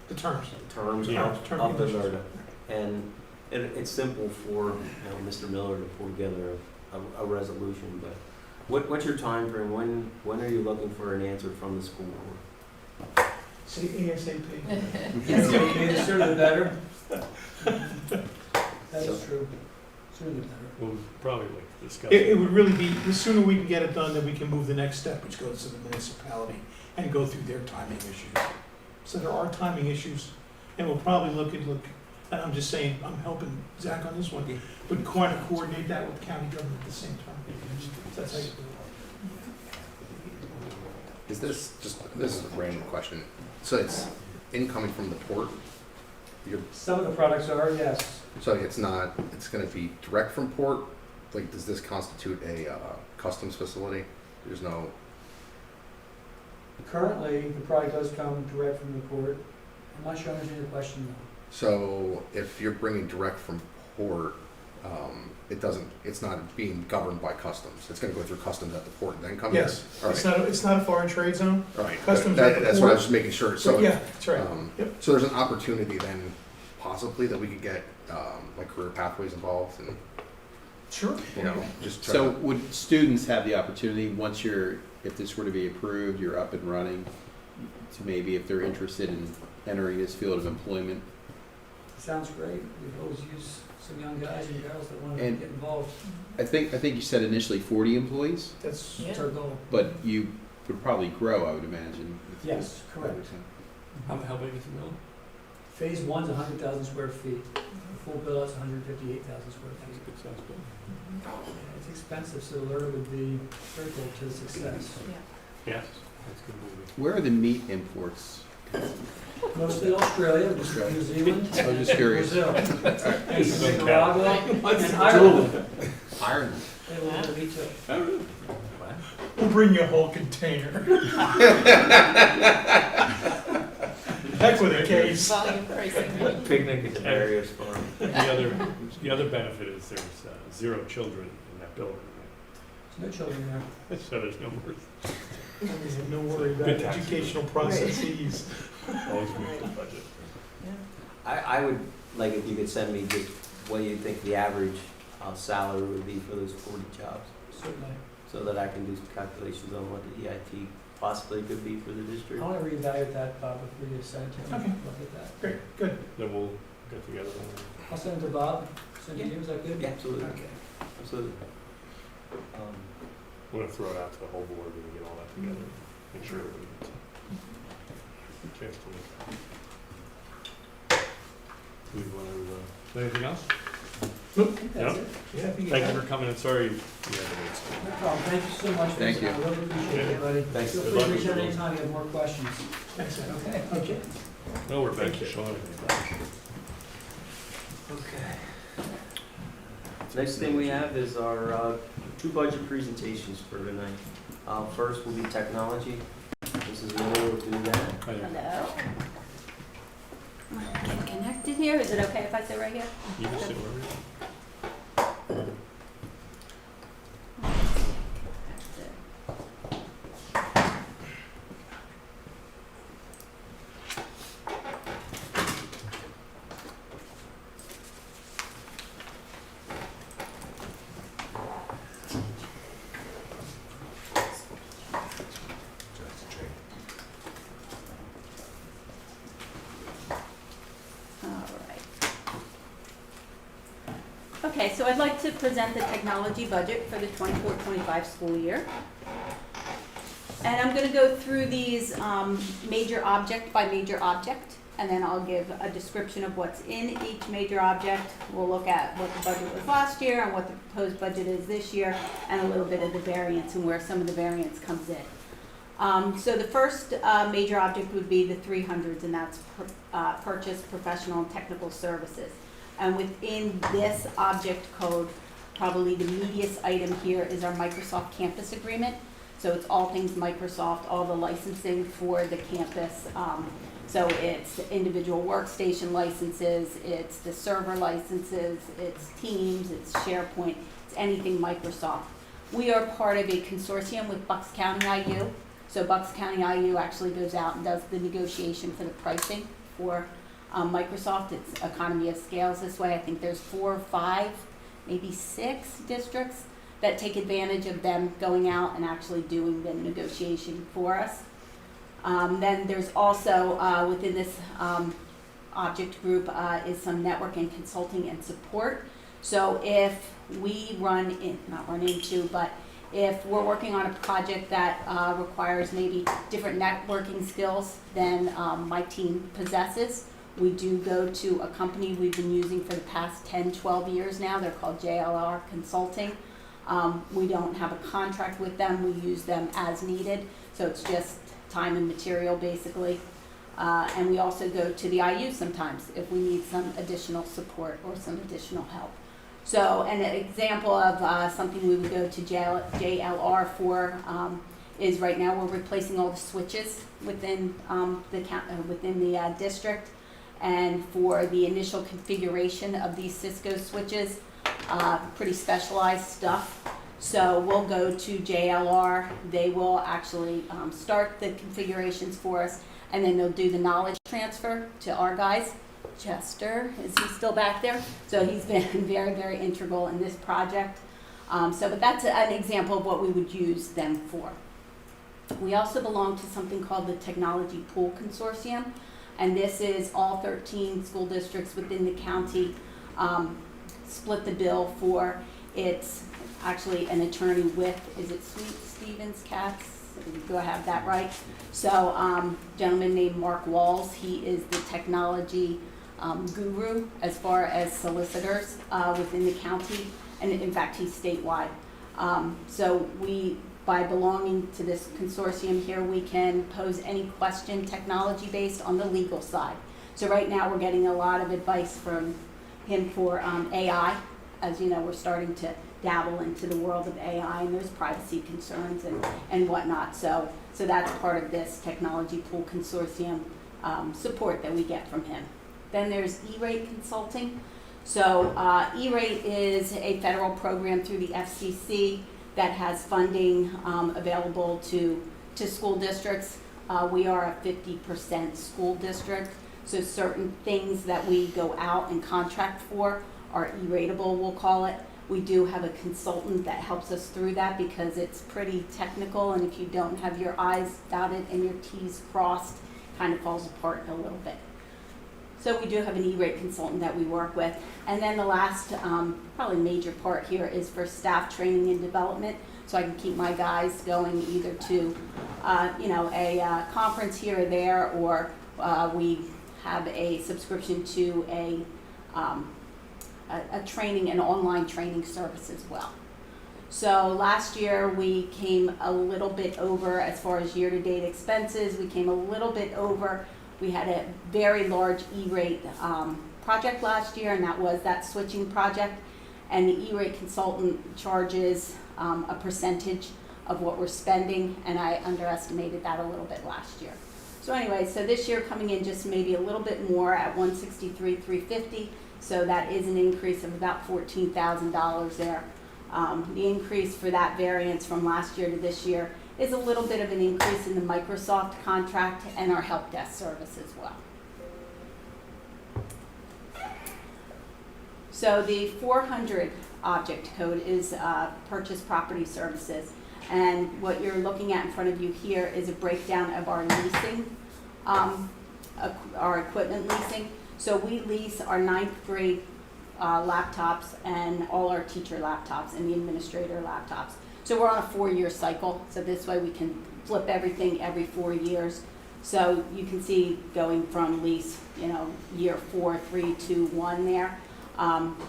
The terms. terms Yeah. of the LRTA? And it's simple for, Mr. Miller to pull together a resolution, but what's your time frame? When are you looking for an answer from the school board? Say ASAP. The sooner the better. That is true. Sooner the better. We'll probably like to discuss. It would really be, the sooner we can get it done, then we can move the next step, which goes to the municipality and go through their timing issues. So there are timing issues, and we'll probably look, and I'm just saying, I'm helping Zach on this one, but kind of coordinate that with county government at the same time. So that's how you do it. Is this is a random question. So it's incoming from the port? Some of the products are, yes. So it's gonna be direct from port like, does this constitute a customs facility? There's no, Currently, the product does come direct from the port. I'm not sure I understand your question though. so if you're bringing direct from port, it's not being governed by customs. It's gonna go through customs at the port and then come in? Yes, All it's right, not a foreign trade zone. all right. Customs That- at the That's what I port. was just making sure, so. Yeah, that's right. Yep. So there's an opportunity then, possibly, that we could get, like, career pathways involved and, Sure. you know, just try So to. would students have the opportunity, once if this were to be approved, you're up and running, to maybe if they're interested in entering this field of employment? Sounds great. We've always used some young guys and girls that want to And- get involved. I think you said initially 40 employees, That's, That's our goal. but you would probably grow, I would imagine. if Yes, this- correct. How big is the mill? Phase one's 100,000 square feet. The full build-out's 158,000 square feet. Good size building. Yeah, it's expensive, so Lerner would be critical to the success. Yes, that's a good movie. Where are the meat imports? Mostly Australia, Australia. New Zealand, I was just curious. Brazil, and This is Nicaragua, and What's Ireland. Ireland. They will have meat too. we'll bring you a whole container. Heck with a case. Volume pricing. Picnic at the barriers farm. The other benefit is there's 0 children in that building, There's no children there. right? So there's no more, No worry about Good tax. educational processes. always meet the budget. I would, like, if you could send me just what you think the average salary would be for those 40 jobs, Certainly. so that I can do some calculations on what the EIT possibly could be for the district. I want to reevaluate that, Bob, before you send it to me. Okay. Look at that. Great, good. Then we'll get together and I'll send it to Bob, send it to you, is that good? Yeah, absolutely. Okay. Absolutely. I'm gonna throw it out to the whole board and get all that together, make sure everybody gets a chance to look at it. Do you want to, anything else? I think that's Yeah. it. Yeah, I think Thank got you it. for coming and sorry you had to wait. No problem. Thank you so much. for Thank this. you. I really appreciate it, buddy. Thanks. Feel Good free luck to with reach out the anytime you have more questions. Excellent. Okay. Okay. No, we're back to Sean. Okay. Next thing we have is our 2 budget presentations for tonight. First will be technology. Mrs. Miller will do that. Hello. Get connected here. Is it okay if I sit right here? You can sit wherever you want. That's it. All right. Okay, so I'd like to present the technology budget for the 24-25 school year. And I'm gonna go through these major object by major object, and then I'll give a description of what's in each major object. We'll look at what the budget was last year and what the proposed budget is this year, and a little bit of the variance and where some of the variance comes in. So the first major object would be the 300s, and that's purchase professional and technical services. And within this object code, probably the meatiest item here is our Microsoft campus agreement. So it's all things Microsoft, all the licensing for the campus. So it's the individual workstation licenses, it's the server licenses, it's Teams, it's SharePoint, it's anything Microsoft. We are part of a consortium with Bucks County IU. So Bucks County IU actually goes out and does the negotiation for the pricing for Microsoft. It's economy of scales this way. I think there's 4 or 5, maybe 6 districts that take advantage of them going out and actually doing the negotiation for us. Then there's also, within this object group, is some networking, consulting, and support. So if we not run into, but if we're working on a project that requires maybe different networking skills than my team possesses, we do go to a company we've been using for the past 10, 12 years now. They're called JLR Consulting. We don't have a contract with them. We use them as needed. So it's just time and material, basically. And we also go to the IU sometimes if we need some additional support or some additional help. So an example of something we would go to JLR for is right now we're replacing all the switches within the district. And for the initial configuration of these Cisco switches, pretty specialized stuff. So we'll go to JLR, they will actually start the configurations for us, and then they'll do the knowledge transfer to our guys. Chester, is he still back there? So he's been very, very integral in this project. But that's an example of what we would use them for. We also belong to something called the Technology Pool Consortium, and this is all 13 school districts within the county split the bill for. It's actually an attorney with, is it Sweet Stevens Katz? Do I have that right? So, gentleman named Mark Walls, he is the technology guru as far as solicitors within the county, and in fact, he's statewide. So we, by belonging to this consortium here, we can pose any question technology-based on the legal side. So right now, we're getting a lot of advice from him for AI. As you know, we're starting to dabble into the world of AI, and there's privacy concerns and whatnot. So that's part of this Technology Pool Consortium support that we get from him. Then there's E-Rate Consulting. So E-Rate is a federal program through the FCC that has funding available to school districts. We are a 50% school district, so certain things that we go out and contract for are E-rateable, we'll call it. We do have a consultant that helps us through that because it's pretty technical, and if you don't have your I's dotted and your T's crossed, it kind of falls apart a little bit. So we do have an E-rate consultant that we work with. And then the last probably major part here is for staff training and development, so I can keep my guys going either to a conference here or there, or we have a subscription to a training, an online training service as well. So last year we came a little bit over as far as year-to-date expenses. We came a little bit over. We had a very large E-rate project last year, and that was that switching project. And the E-rate consultant charges a percentage of what we're spending, and I underestimated that a little bit last year. So anyway, so this year coming in just maybe a little bit more at $163,350. So that is an increase of about $14,000 there. The increase for that variance from last year to this year is a little bit of an increase in the Microsoft contract and our help desk service as well. So the 400 object code is purchase property services. And what you're looking at in front of you here is a breakdown of our leasing, our equipment leasing. So we lease our 9th grade laptops and all our teacher laptops and the administrator laptops. So we're on a 4-year cycle, so this way we can flip everything every 4 years. So you can see going from lease, year 4, 3, 2, 1 there.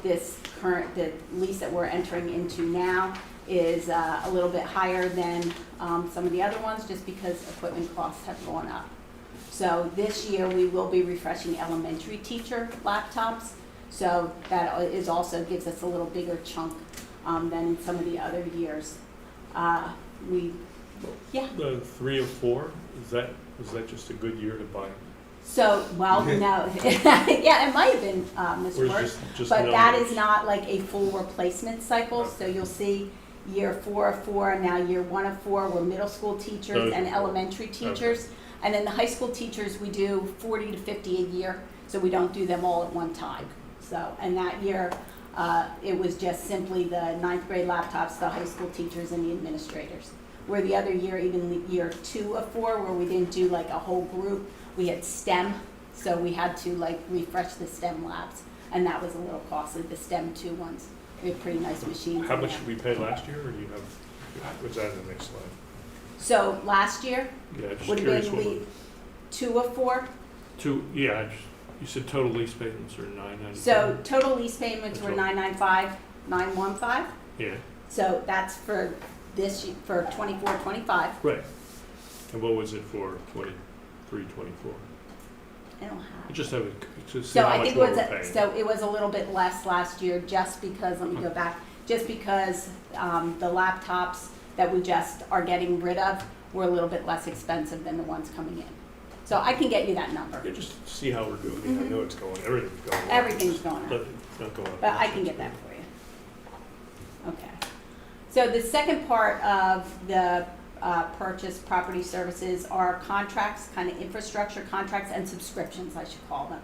The lease that we're entering into now is a little bit higher than some of the other ones, just because equipment costs have gone up. So this year we will be refreshing elementary teacher laptops. So that is also gives us a little bigger chunk than in some of the other years. The 3 or 4, was that just a good year to buy? So, well, no, yeah, it might have been Or misworked, is just but that numbers? is not like a full replacement cycle. So you'll see year 4 of 4, now year 1 of 4, we're middle school teachers Those and are 4. elementary teachers. And then the high school teachers, we do 40 to 50 a year, so we don't do them all at one time. So, and that year, it was just simply the 9th grade laptops, the high school teachers and the administrators. Where the other year, even the year 2 of 4, where we didn't do like a whole group, we had STEM, so we had to like refresh the STEM labs, and that was a little costly, the STEM 2 ones. We have pretty nice machines. How in much there. did we pay last year, or do you have, was that in the next slide? So last year Yeah, just would have curious been what, 2 of 4. you said total lease payments are $995? So total lease payments were That's $995, $915. Yeah, So that's for this year, for 24-25. right. And what was it for 23, 24? I don't have. Just have it, just see So how I much think it more was, we're paying. so it was a little bit less last year, just because, let me go back, just because the laptops that we just are getting rid of were a little bit less expensive than the ones coming in. So I can get you that number. Yeah, just see how we're doing. I know it's going, everything's going up. Everything's going But up, it's not going up. but I can get that for you. Okay. So the second part of the purchase property services are contracts, kind of infrastructure contracts and subscriptions, I should call them.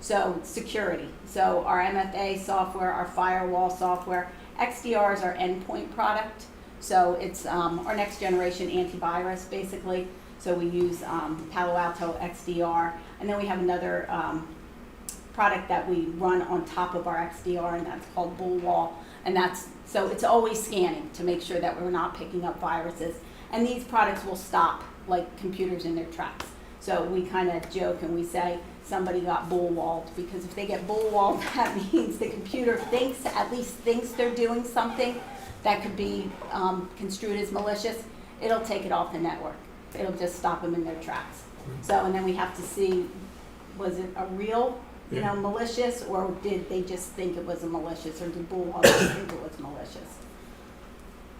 So security, so our MFA software, our firewall software, XDR is our endpoint product. So it's our next generation antivirus, basically. So we use Palo Alto XDR, and then we have another product that we run on top of our XDR, and that's called Bullwall. And that's, so it's always scanning to make sure that we're not picking up viruses. And these products will stop like computers in their tracks. So we kind of joke and we say somebody got bullwalled, because if they get bullwalled, that means the computer thinks, at least thinks they're doing something that could be construed as malicious. It'll take it off the network. It'll just stop them in their tracks. So, and then we have to see, was it a real, malicious, or did they just think it was a malicious, or did Bullwall just think it was malicious?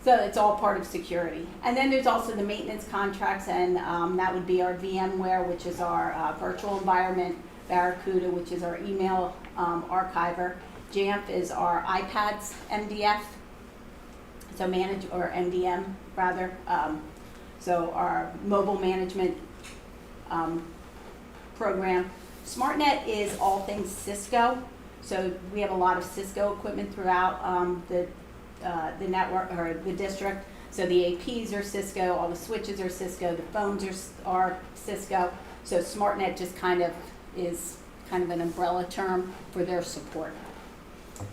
So it's all part of security. And then there's also the maintenance contracts, and that would be our VMware, which is our virtual environment, Barracuda, which is our email archiver, Jamf is our iPads MDF, so manage, or MDM rather. So our mobile management program. SmartNet is all things Cisco. So we have a lot of Cisco equipment throughout the network, or the district. So the APs are Cisco, all the switches are Cisco, the phones are Cisco. So SmartNet just kind of is kind of an umbrella term for their support.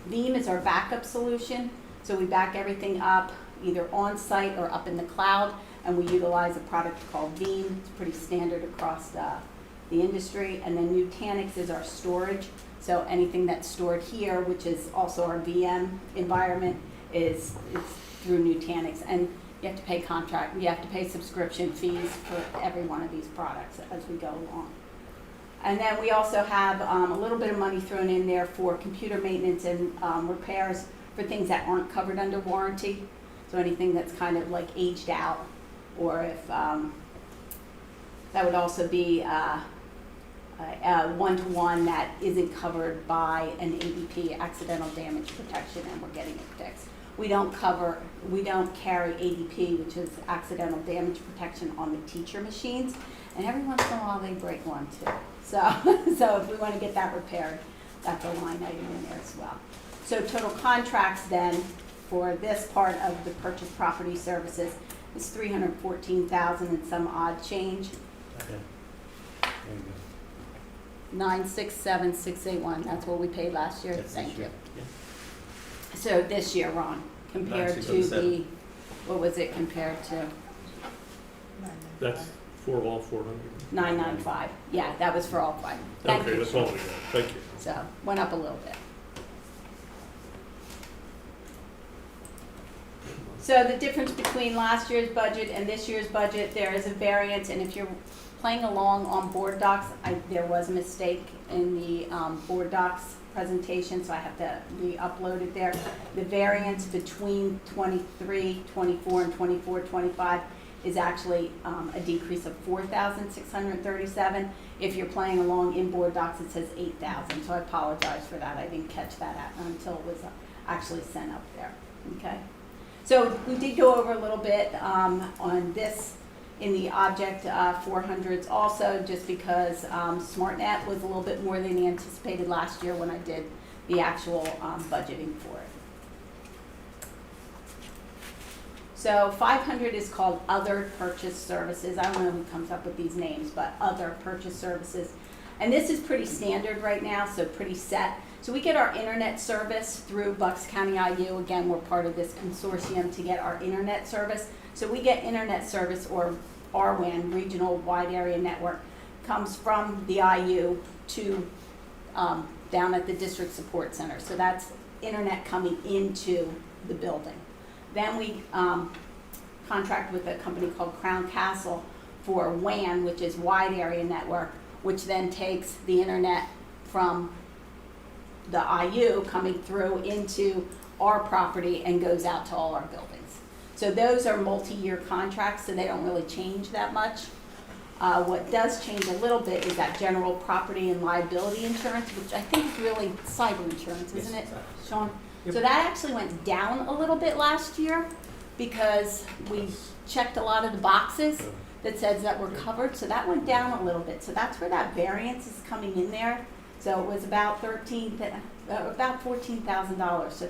Veeam is our backup solution. So we back everything up either on site or up in the cloud, and we utilize a product called Veeam. It's pretty standard across the industry. And then Nutanix is our storage. So anything that's stored here, which is also our VM environment, is through Nutanix. And you have to pay subscription fees for every one of these products as we go along. And then we also have a little bit of money thrown in there for computer maintenance and repairs for things that aren't covered under warranty. So anything that's kind of like aged out, or if that would also be a one-to-one that isn't covered by an ADP, accidental damage protection, and we're getting it fixed. We don't carry ADP, which is accidental damage protection, on the teacher machines, and every once in a while they break one too. So if we want to get that repaired, that's a line item in there as well. So total contracts then for this part of the purchase property services is $314,000 and some odd change. Okay. 967,681. That's what we paid last year. Thank you. So this year, Ron, compared to the, what was it compared to? That's for all 400? 995. Yeah, that was for all five. Thank Okay, you. that's all we got. Thank you. So went up a little bit. So the difference between last year's budget and this year's budget, there is a variance, and if you're playing along on board docs, there was a mistake in the board docs presentation, so I have to re-upload it there. The variance between 23, 24, and 24, 25 is actually a decrease of 4,637. If you're playing along in board docs, it says 8,000, so I apologize for that. I didn't catch that until it was actually sent up there, okay? So we did go over a little bit on this in the object 400s also, just because SmartNet was a little bit more than anticipated last year when I did the actual budgeting for it. So 500 is called other purchase services. I don't know who comes up with these names, but other purchase services. And this is pretty standard right now, so pretty set. So we get our internet service through Bucks County IU. Again, we're part of this consortium to get our internet service. So we get internet service, or RWAN, Regional Wide Area Network, comes from the IU to down at the District Support Center. So that's internet coming into the building. Then we contract with a company called Crown Castle for WAN, which is Wide Area Network, which then takes the internet from the IU coming through into our property and goes out to all our buildings. So those are multi-year contracts, so they don't really change that much. What does change a little bit is that general property and liability insurance, which I think is really cyber insurance, isn't it, Sean? Yep. So that actually went down a little bit last year because we checked a lot of the boxes that says that we're covered, so that went down a little bit. So that's where that variance is coming in there. So it was about $14,000. So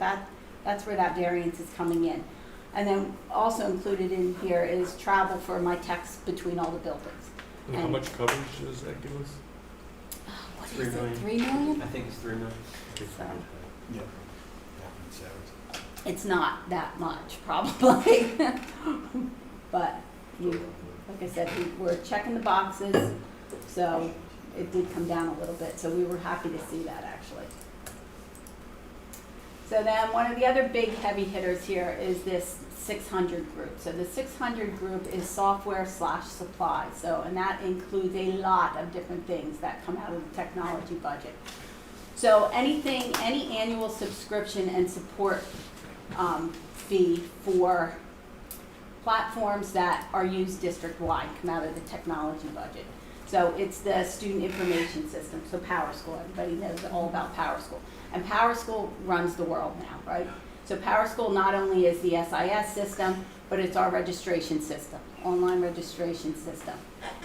that's where that variance is coming in. And then also included in here is travel for my techs between all the buildings. And how much coverage does that give us? What is 3 it, million. 3 million? I think it's 3 million. So Yeah. it's not that much, probably. But like I said, we're checking the boxes, so it did come down a little bit. So we were happy to see that, actually. So then one of the other big heavy hitters here is this 600 group. So the 600 group is software/supply. So, and that includes a lot of different things that come out of the technology budget. So any annual subscription and support fee for platforms that are used district-wide come out of the technology budget. So it's the student information system, so PowerSchool, everybody knows all about PowerSchool. And PowerSchool runs the world now, right? So PowerSchool not only is the SIS system, but it's our registration system, online registration system.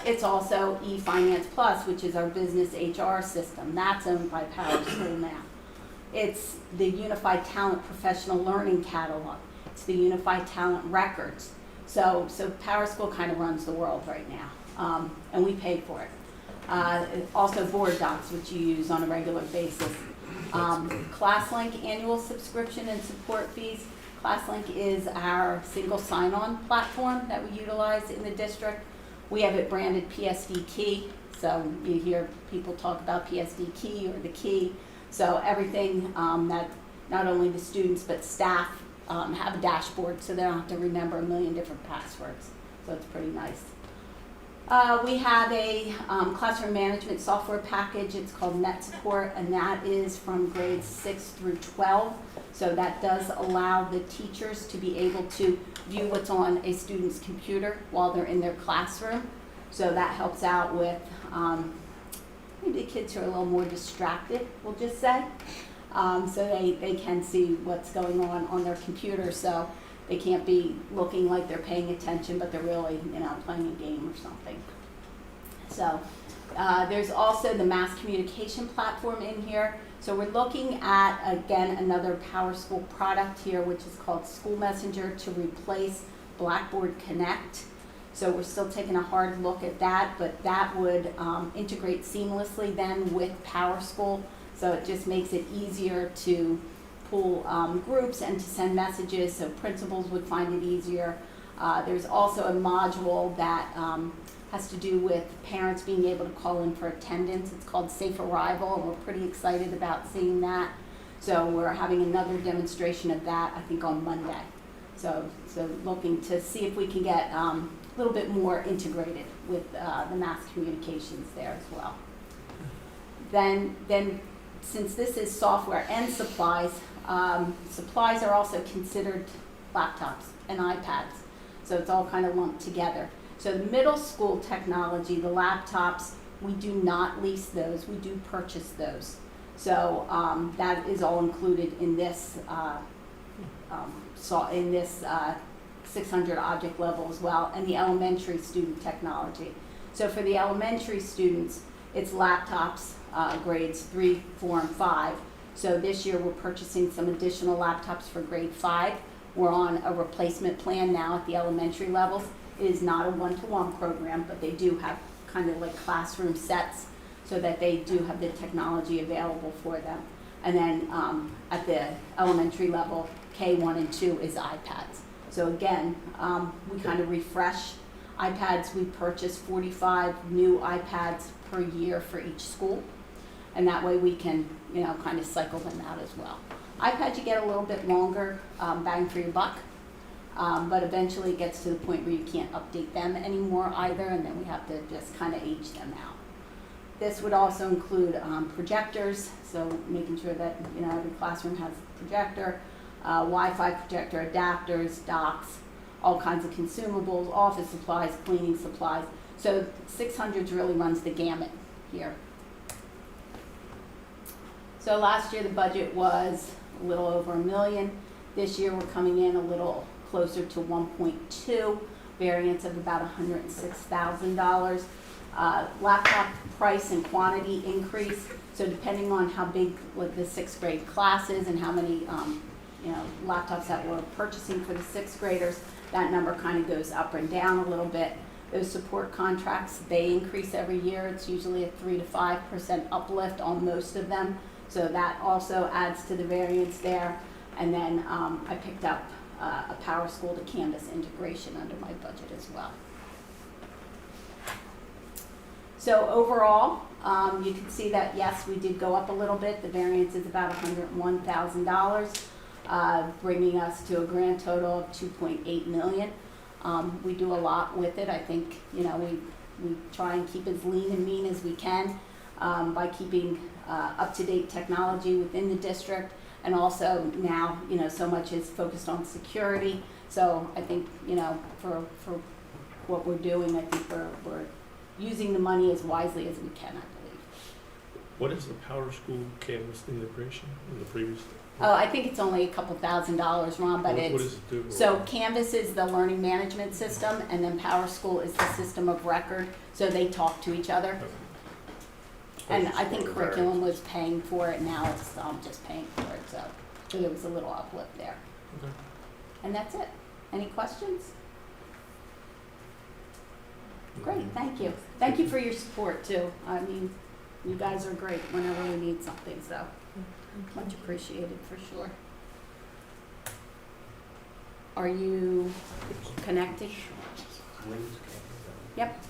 It's also eFinance Plus, which is our business HR system. That's owned by PowerSchool now. It's the Unified Talent Professional Learning Catalog. It's the Unified Talent Records. So PowerSchool kind of runs the world right now, and we pay for it. Also Board Docs, which you use on a regular basis. ClassLink annual subscription and support fees. ClassLink is our single sign-on platform that we utilize in the district. We have it branded PSD Key, so you hear people talk about PSD Key or the key. So everything that not only the students but staff have a dashboard, so they don't have to remember a million different passwords. So it's pretty nice. We have a classroom management software package. It's called NetSupport, and that is from grades 6 through 12. So that does allow the teachers to be able to view what's on a student's computer while they're in their classroom. So that helps out with maybe the kids who are a little more distracted, we'll just say. So they can see what's going on their computer, so they can't be looking like they're paying attention, but they're really, playing a game or something. So there's also the mass communication platform in here. So we're looking at, again, another PowerSchool product here, which is called School Messenger, to replace Blackboard Connect. So we're still taking a hard look at that, but that would integrate seamlessly then with PowerSchool. So it just makes it easier to pull groups and to send messages, so principals would find it easier. There's also a module that has to do with parents being able to call in for attendance. It's called Safe Arrival, and we're pretty excited about seeing that. So we're having another demonstration of that, I think, on Monday. So looking to see if we can get a little bit more integrated with the mass communications there as well. Then since this is software and supplies, supplies are also considered laptops and iPads. So it's all kind of lumped together. So the middle school technology, the laptops, we do not lease those, we do purchase those. So that is all included in this 600 object level as well, and the elementary student technology. So for the elementary students, it's laptops, grades 3, 4, and 5. So this year we're purchasing some additional laptops for grade 5. We're on a replacement plan now at the elementary levels. It is not a one-to-one program, but they do have kind of like classroom sets so that they do have the technology available for them. And then at the elementary level, K1 and 2 is iPads. So again, we kind of refresh iPads. We purchase 45 new iPads per year for each school. And that way we can, kind of cycle them out as well. iPads, you get a little bit longer bang for your buck, but eventually it gets to the point where you can't update them anymore either, and then we have to just kind of age them out. This would also include projectors, so making sure that, every classroom has a projector, Wi-Fi projector, adapters, docks, all kinds of consumables, office supplies, cleaning supplies. So 600 really runs the gamut here. So last year the budget was a little over $1 million. This year we're coming in a little closer to 1.2, variance of about $106,000. Laptop price and quantity increase. So depending on how big the 6th grade class is and how many laptops that we're purchasing for the 6th graders, that number kind of goes up and down a little bit. Those support contracts, they increase every year. It's usually a 3 to 5% uplift on most of them. So that also adds to the variance there. And then I picked up a Power School to Canvas integration under my budget as well. So overall, you can see that, yes, we did go up a little bit. The variance is about $101,000, bringing us to a grand total of $2.8 million. We do a lot with it. I think, we try and keep as lean and mean as we can by keeping up-to-date technology within the district. And also now, so much is focused on security. So I think, for what we're doing, I think we're using the money as wisely as we can, I believe. What is the Power School Canvas integration in the previous? Oh, I think it's only a couple $1,000s, Ron, but What does it do? So Canvas is the learning management system, and then Power School is the system of record, so they talk to each other. And I think curriculum was paying for it, now it's just paying for it, so there was a little uplift there. Okay. And that's it. Any questions? Great, thank you. Thank you for your support too. I mean, you guys are great whenever we need something, so much appreciated for sure. Are you connecting? Yep.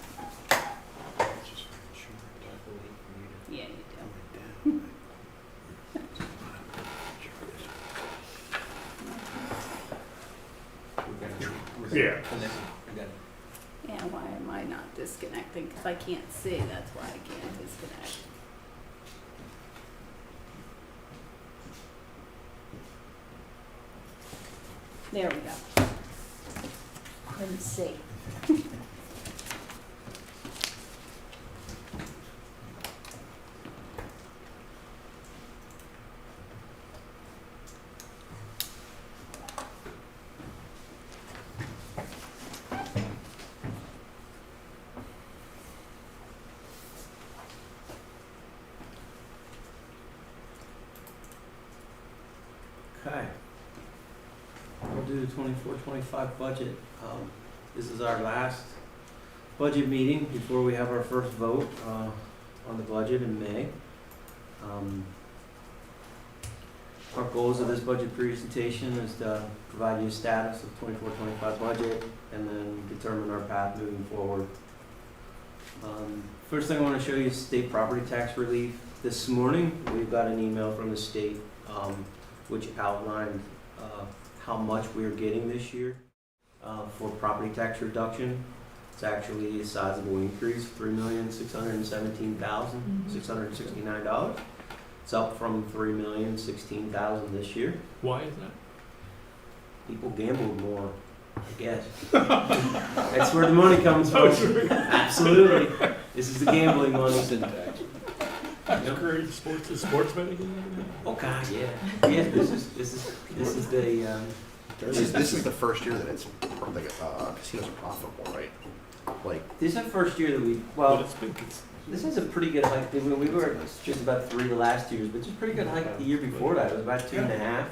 Yeah, you do. Yeah. Yeah, why am I not disconnecting? Because I can't see, that's why I can't disconnect. There we go. Couldn't see. Okay. We'll do the 24-25 budget. This is our last budget meeting before we have our first vote on the budget in May. Our goals of this budget presentation is to provide you a status of 24-25 budget and then determine our path moving forward. First thing I want to show you is state property tax relief. This morning we've got an email from the state which outlined how much we are getting this year for property tax reduction. It's actually a sizable increase, $3,617,669. It's up from $3,016,000 this year. Why is that? People gambled more, I guess. That's where the money comes from. Absolutely. This is the gambling money. Great sports betting? Oh God, yeah. Yeah, this is the This is the first year that it's like casinos are profitable, right? Like this is the first year that we this is a pretty good hike. We were just about 3 the last 2 years, but it's a pretty good hike the year before that. It was about 2.5,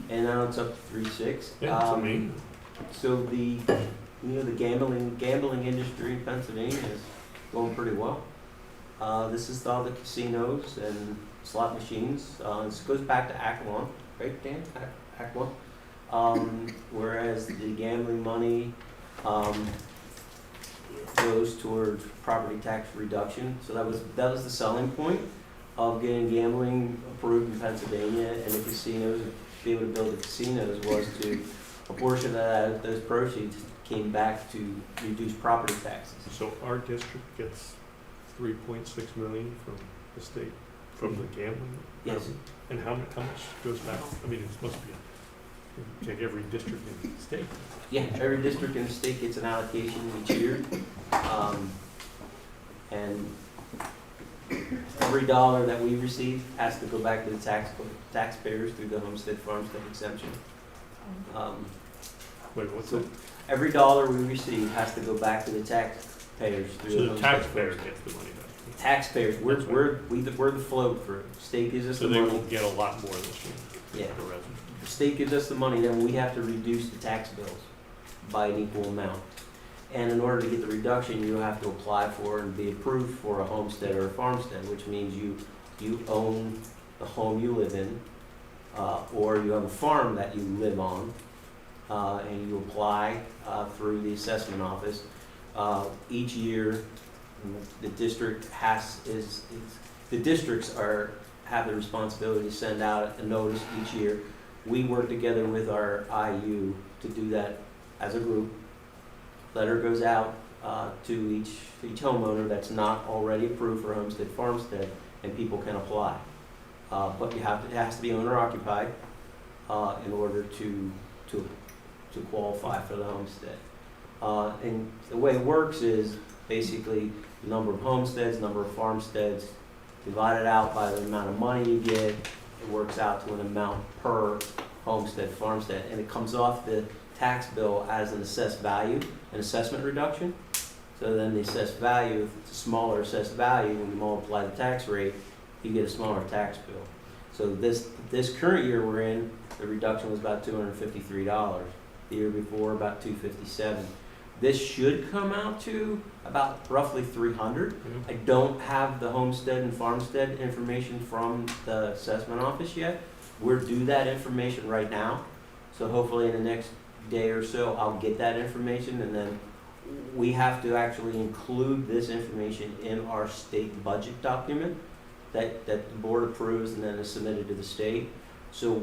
and now it's up to 3.6. Yeah, so the the gambling industry in Pennsylvania is going pretty well. This is all the casinos and slot machines. This goes back to Act 1, right, Dan? Act 1. Whereas the gambling money goes towards property tax reduction. So that was the selling point of getting gambling approved in Pennsylvania, and the casinos, be able to build the casinos, was to a portion of those proceeds came back to reduce property taxes. So our district gets 3.6 million from the state, from the gambling? Yes. And how much goes back? I mean, it must be, take every district in the state. Yeah, every district in the state gets an allocation each year. And every dollar that we receive has to go back to the taxpayers through the homestead farmstead exemption. Wait, what's So that? every dollar we receive has to go back to the taxpayers through So the the homestead taxpayer farmstead. gets the money back. Taxpayers, That's we're the float for it. State gives us So the they money. will get a lot more this year. Yeah. The revenue. The state gives us the money, then we have to reduce the tax bills by an equal amount. And in order to get the reduction, you have to apply for and be approved for a homestead or a farmstead, which means you own the home you live in, or you have a farm that you live on, and you apply through the assessment office. Each year, the district the districts have the responsibility to send out a notice each year. We work together with our IU to do that as a group. Letter goes out to each homeowner that's not already approved for homestead farmstead, and people can apply. But it has to be owner occupied in order to qualify for the homestead. And the way it works is basically the number of homesteads, number of farmsteads, divided out by the amount of money you get. It works out to an amount per homestead, farmstead, and it comes off the tax bill as an assessed value, an assessment reduction. So then the assessed value, if it's a smaller assessed value, when you multiply the tax rate, you get a smaller tax bill. So this current year we're in, the reduction was about $253. The year before, about $257. This should come out to about roughly $300. I don't have the homestead and farmstead information from the assessment office yet. We're due that information right now. So hopefully in the next day or so, I'll get that information, and then we have to actually include this information in our state budget document that the board approves and then is submitted to the state. So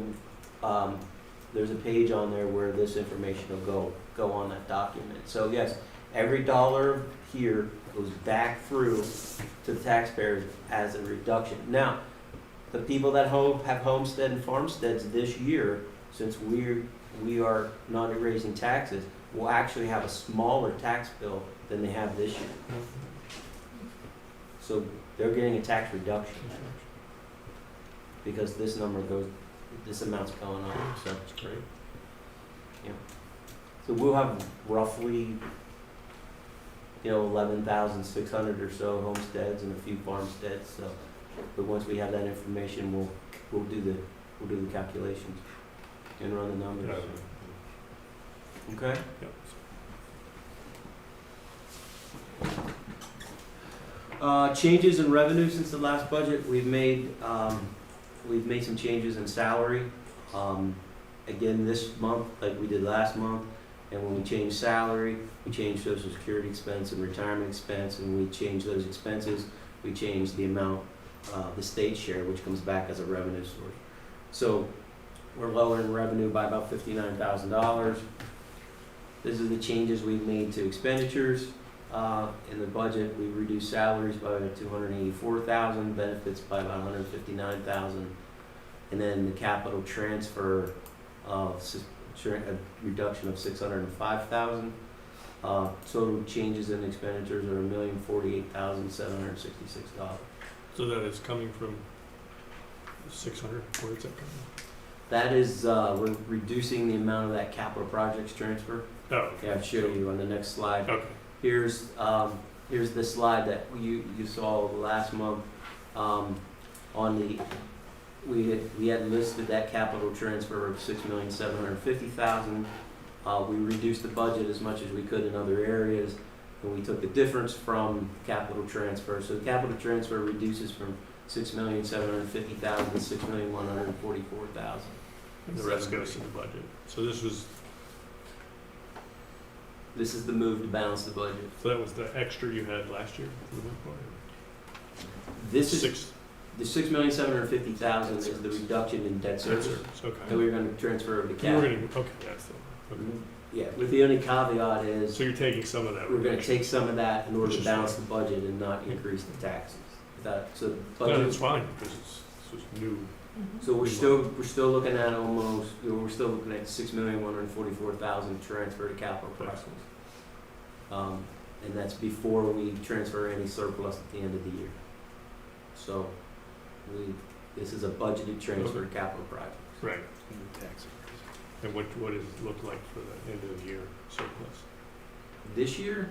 there's a page on there where this information will go on that document. So yes, every dollar here goes back through to the taxpayers as a reduction. Now, the people that have homestead and farmsteads this year, since we are not raising taxes, will actually have a smaller tax bill than they have this year. So they're getting a tax reduction because this amount's going up. So That's great. So we'll have roughly, 11,600 or so homesteads and a few farmsteads. So, but once we have that information, we'll do the calculations and run the numbers. Okay. Changes in revenue since the last budget. We've made some changes in salary. Again, this month, like we did last month, and when we changed salary, we changed Social Security expense and retirement expense, and we changed those expenses. We changed the amount, the state share, which comes back as a revenue source. So we're lowering revenue by about $59,000. This is the changes we've made to expenditures. In the budget, we reduced salaries by $284,000, benefits by about $159,000, and then the capital transfer of a reduction of $605,000. Total changes in expenditures are $1,048,766. So that is coming from 600. Where is that coming from? That is, we're reducing the amount of that capital projects transfer. Oh. Yeah, I'll show you on the next slide. Okay. Here's the slide that you saw last month. We had listed that capital transfer of $6,750,000. We reduced the budget as much as we could in other areas, and we took the difference from capital transfer. So the capital transfer reduces from $6,750,000 to $6,144,000. And the rest goes to the budget. So this is the move to balance the budget. So that was the extra you had last year for the most part? This is Six. the $6,750,000 is the reduction in debt service Okay. that we were going to transfer over to You were cap. gonna, okay, that's the, okay. Yeah, with the only caveat is, So you're taking some of that we're gonna reduction? take some of that in order Which to is balance fine. the budget and not increase the taxes. So the No, budget, that's fine, because it's just new. so we're still looking at almost, we're still looking at $6,144,000 transfer to capital projects. And that's before we transfer any surplus at the end of the year. So this is a budgeted transfer to capital projects. Right. Tax. And what does it look like for the end of the year surplus? This year,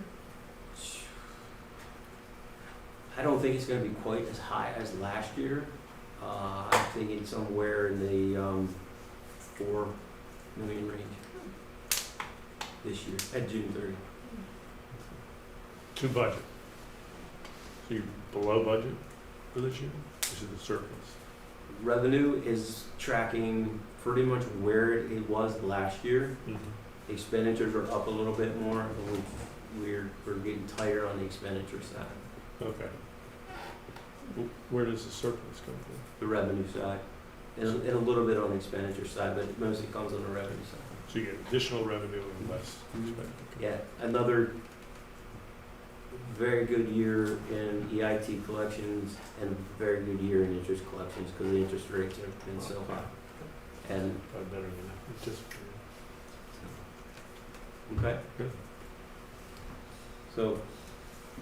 I don't think it's gonna be quite as high as last year. I'm thinking somewhere in the 4 million range this year, at June 30. To budget. So you're below budget for this year? This is the surplus. Revenue is tracking pretty much where it was last year. Expenditures are up a little bit more, and we're getting tighter on the expenditure side, Okay. Where does the surplus come from? the revenue side, and a little bit on the expenditure side, but it mostly comes on the revenue side. So you get additional revenue and less expenditure. Yeah, another very good year in EIT collections and a very good year in interest collections because the interest rates have been so high. And, Probably better than anticipated. okay? Good. So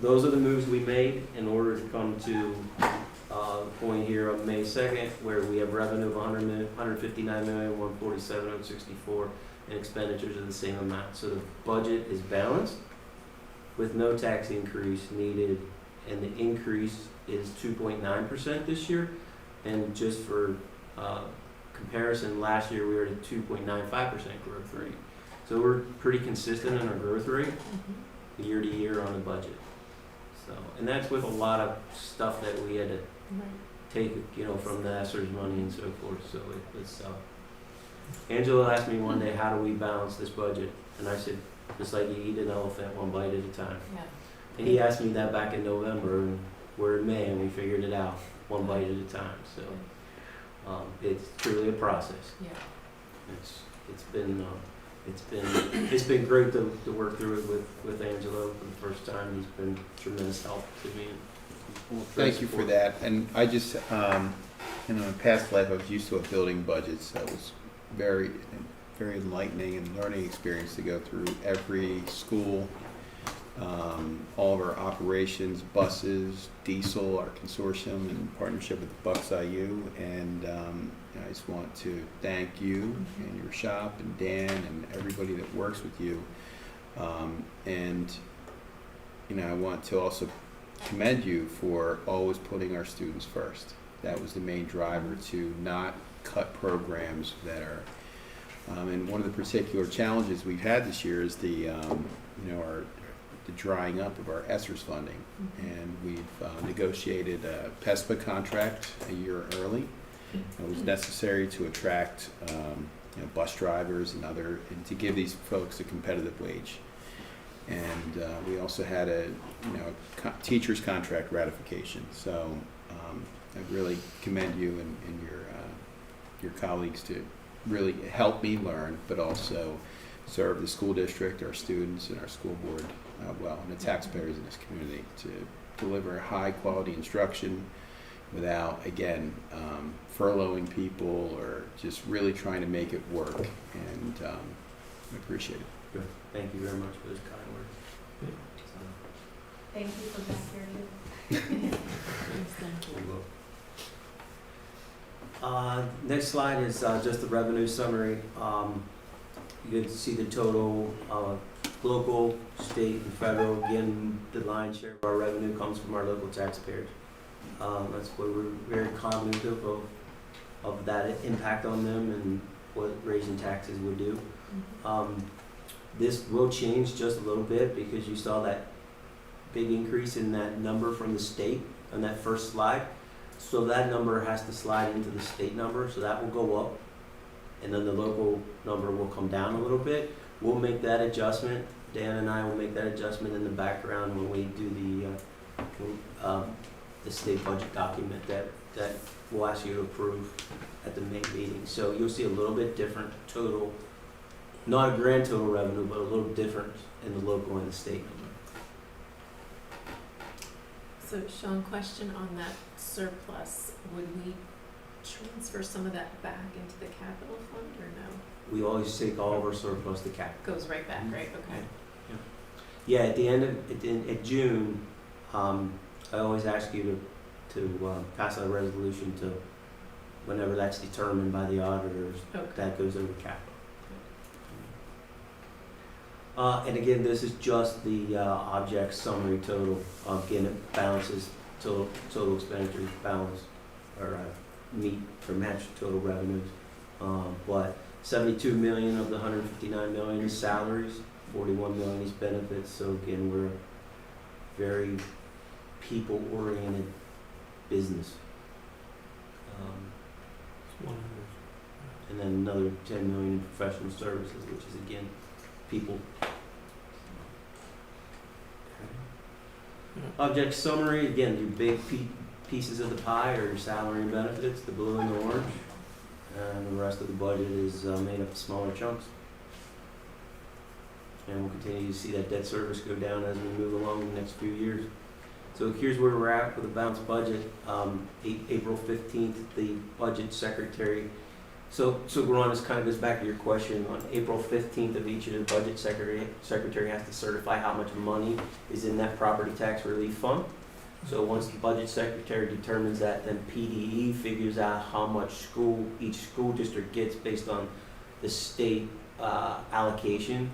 those are the moves we made in order to come to the point here of May 2nd, where we have revenue of $159,147,064 and expenditures of the same amount. So the budget is balanced with no tax increase needed, and the increase is 2.9% this year. And just for comparison, last year we were at a 2.95% growth rate. So we're pretty consistent in our growth rate year to year on the budget. So, and that's with a lot of stuff that we had to take, from the ESSER's money and so forth. So it's Angela asked me one day, how do we balance this budget? And I said, just like you eat an elephant one bite at a time. Yeah. And he asked me that back in November, and we're in May, and we figured it out one bite at a time. So it's truly a process. Yeah. It's been great to work through it with Angelo for the first time. He's been tremendous help to me. Well, thank you for that. And I just, in my past life, I was used to building budgets. That was very enlightening and learning experience to go through every school, all of our operations, buses, diesel, our consortium in partnership with the Bucks IU. And I just want to thank you and your shop and Dan and everybody that works with you. I want to also commend you for always putting our students first. That was the main driver, to not cut programs that are, and one of the particular challenges we've had this year is the drying up of our ESSER's funding. And we've negotiated a PESPA contract a year early. It was necessary to attract bus drivers and to give these folks a competitive wage. And we also had a teacher's contract ratification. So I really commend you and your colleagues to really help me learn, but also serve the school district, our students, and our school board well, and the taxpayers in this community, to deliver high quality instruction without, again, furloughing people or just really trying to make it work. And I appreciate it. Good. Thank you very much for those kind words. Thank you for that, Gary. Next slide is just the revenue summary. You can see the total local, state, and federal. Again, the lion's share of our revenue comes from our local taxpayers. That's why we're very cognitive of that impact on them and what raising taxes would do. This will change just a little bit because you saw that big increase in that number from the state on that first slide. So that number has to slide into the state number, so that will go up. And then the local number will come down a little bit. We'll make that adjustment. Dan and I will make that adjustment in the background when we do the state budget document that we'll ask you to approve at the May meeting. So you'll see a little bit different total not a grand total revenue, but a little different in the local and the state number. So Sean, question on that surplus, would we transfer some of that back into the capital fund or no? We always take all of our surplus to capital. Goes right back, right, okay. Yeah, at the end of, at June, I always ask you to pass a resolution to, whenever that's determined by the auditors, Okay. that goes over capital. And again, this is just the object summary total. Again, it balances total expenditures balance, or meet or match total revenues. But 72 million of the 159 million is salaries, 41 million is benefits. So again, we're a very people-oriented business. And then another 10 million in professional services, which is again, people. Object summary, again, your big pieces of the pie are your salary and benefits, the blue and the orange. And the rest of the budget is made up of smaller chunks. And we'll continue to see that debt service go down as we move along in the next few years. So here's where we're at with the balanced budget. April 15th, the budget secretary. So Ron, this kind of goes back to your question. On April 15th of each year, the budget secretary has to certify how much money is in that property tax relief fund. So once the budget secretary determines that, then PDE figures out how much each school district gets based on the state allocation.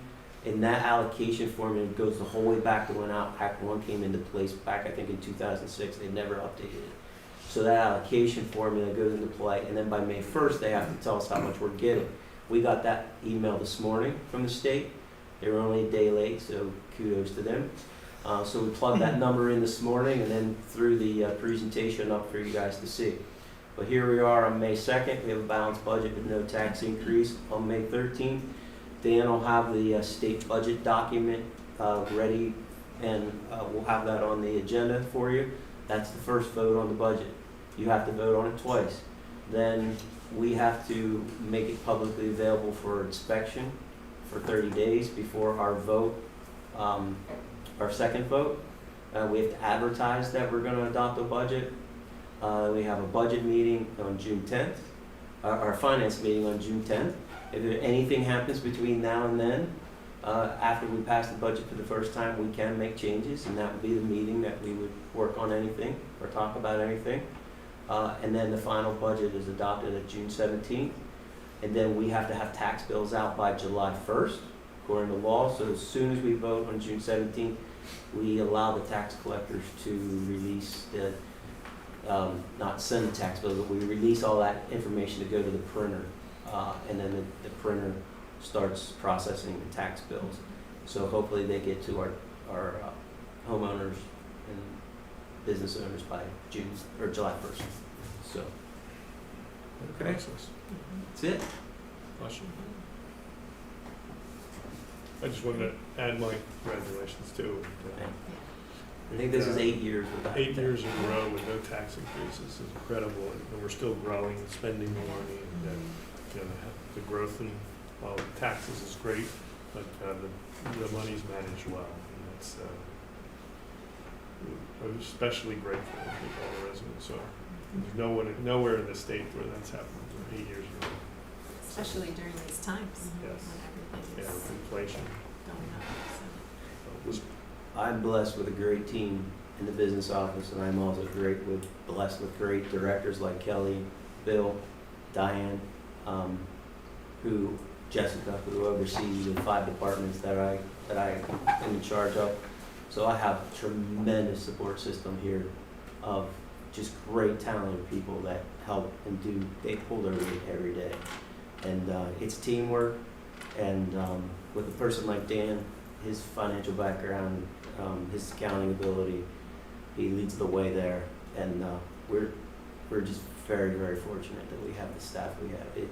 And that allocation formula goes the whole way back to when Act 1 came into place back, I think, in 2006. They never updated it. So that allocation formula goes into play, and then by May 1st, they have to tell us how much we're getting. We got that email this morning from the state. They were only a day late, so kudos to them. So we plugged that number in this morning and then threw the presentation up for you guys to see. But here we are on May 2nd. We have a balanced budget with no tax increase. On May 13th, Dan will have the state budget document ready, and we'll have that on the agenda for you. That's the first vote on the budget. You have to vote on it twice. Then we have to make it publicly available for inspection for 30 days before our vote, our second vote. We have to advertise that we're going to adopt a budget. We have a budget meeting on June 10th, our finance meeting on June 10th. If anything happens between now and then, after we pass the budget for the first time, we can make changes, and that would be the meeting that we would work on anything or talk about anything. And then the final budget is adopted at June 17th. And then we have to have tax bills out by July 1st, according to law. So as soon as we vote on June 17th, we allow the tax collectors to release the, not send the tax bills, but we release all that information to go to the printer. And then the printer starts processing the tax bills. So hopefully they get to our homeowners and business owners by June or July 1st. So, okay, that's it. Question? I just wanted to add my congratulations too. I think this is 8 years without 8 years in a row with no tax increases is incredible, and we're still growing and spending more money, and you know, the growth in taxes is great, but the money's managed well, and that's I'm especially grateful with all the residents are. There's nowhere in the state where that's happened for 8 years in a row. Especially during these times, Yes. when everything Yeah, is with inflation. going up, so. I'm blessed with a great team in the business office, and I'm also blessed with great directors like Kelly, Bill, Diane, Jessica, who oversees the 5 departments that I am in charge of. So I have a tremendous support system here of just great talented people that help and they pull their weight every day. And it's teamwork, and with a person like Dan, his financial background, his accounting ability, he leads the way there, and we're just very, very fortunate that we have the staff we have.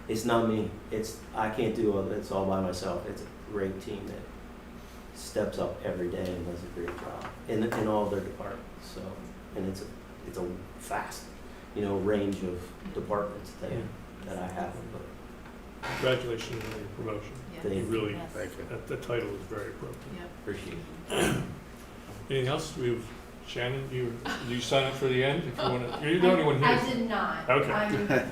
It's not me. I can't do all this all by myself. It's a great team that steps up every day and does a great job in all of their departments. So, and it's a vast, range of departments that I have. But Congratulations on your promotion. Thank You you. really, Thank you. the title is very appropriate. Yep. Appreciate it. Anything else? We've, Shannon, did you sign up for the end? If you wanna, you're the only one here. I did not. Okay.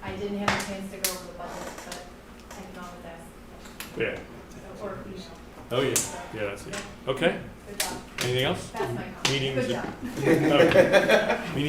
I didn't have a chance to go over the budget, but I can always ask. Yeah. Or email. Oh, yeah. Yeah, that's it. Okay. Good job. Anything else? That's my comment. Meetings. Good job. Okay. Meeting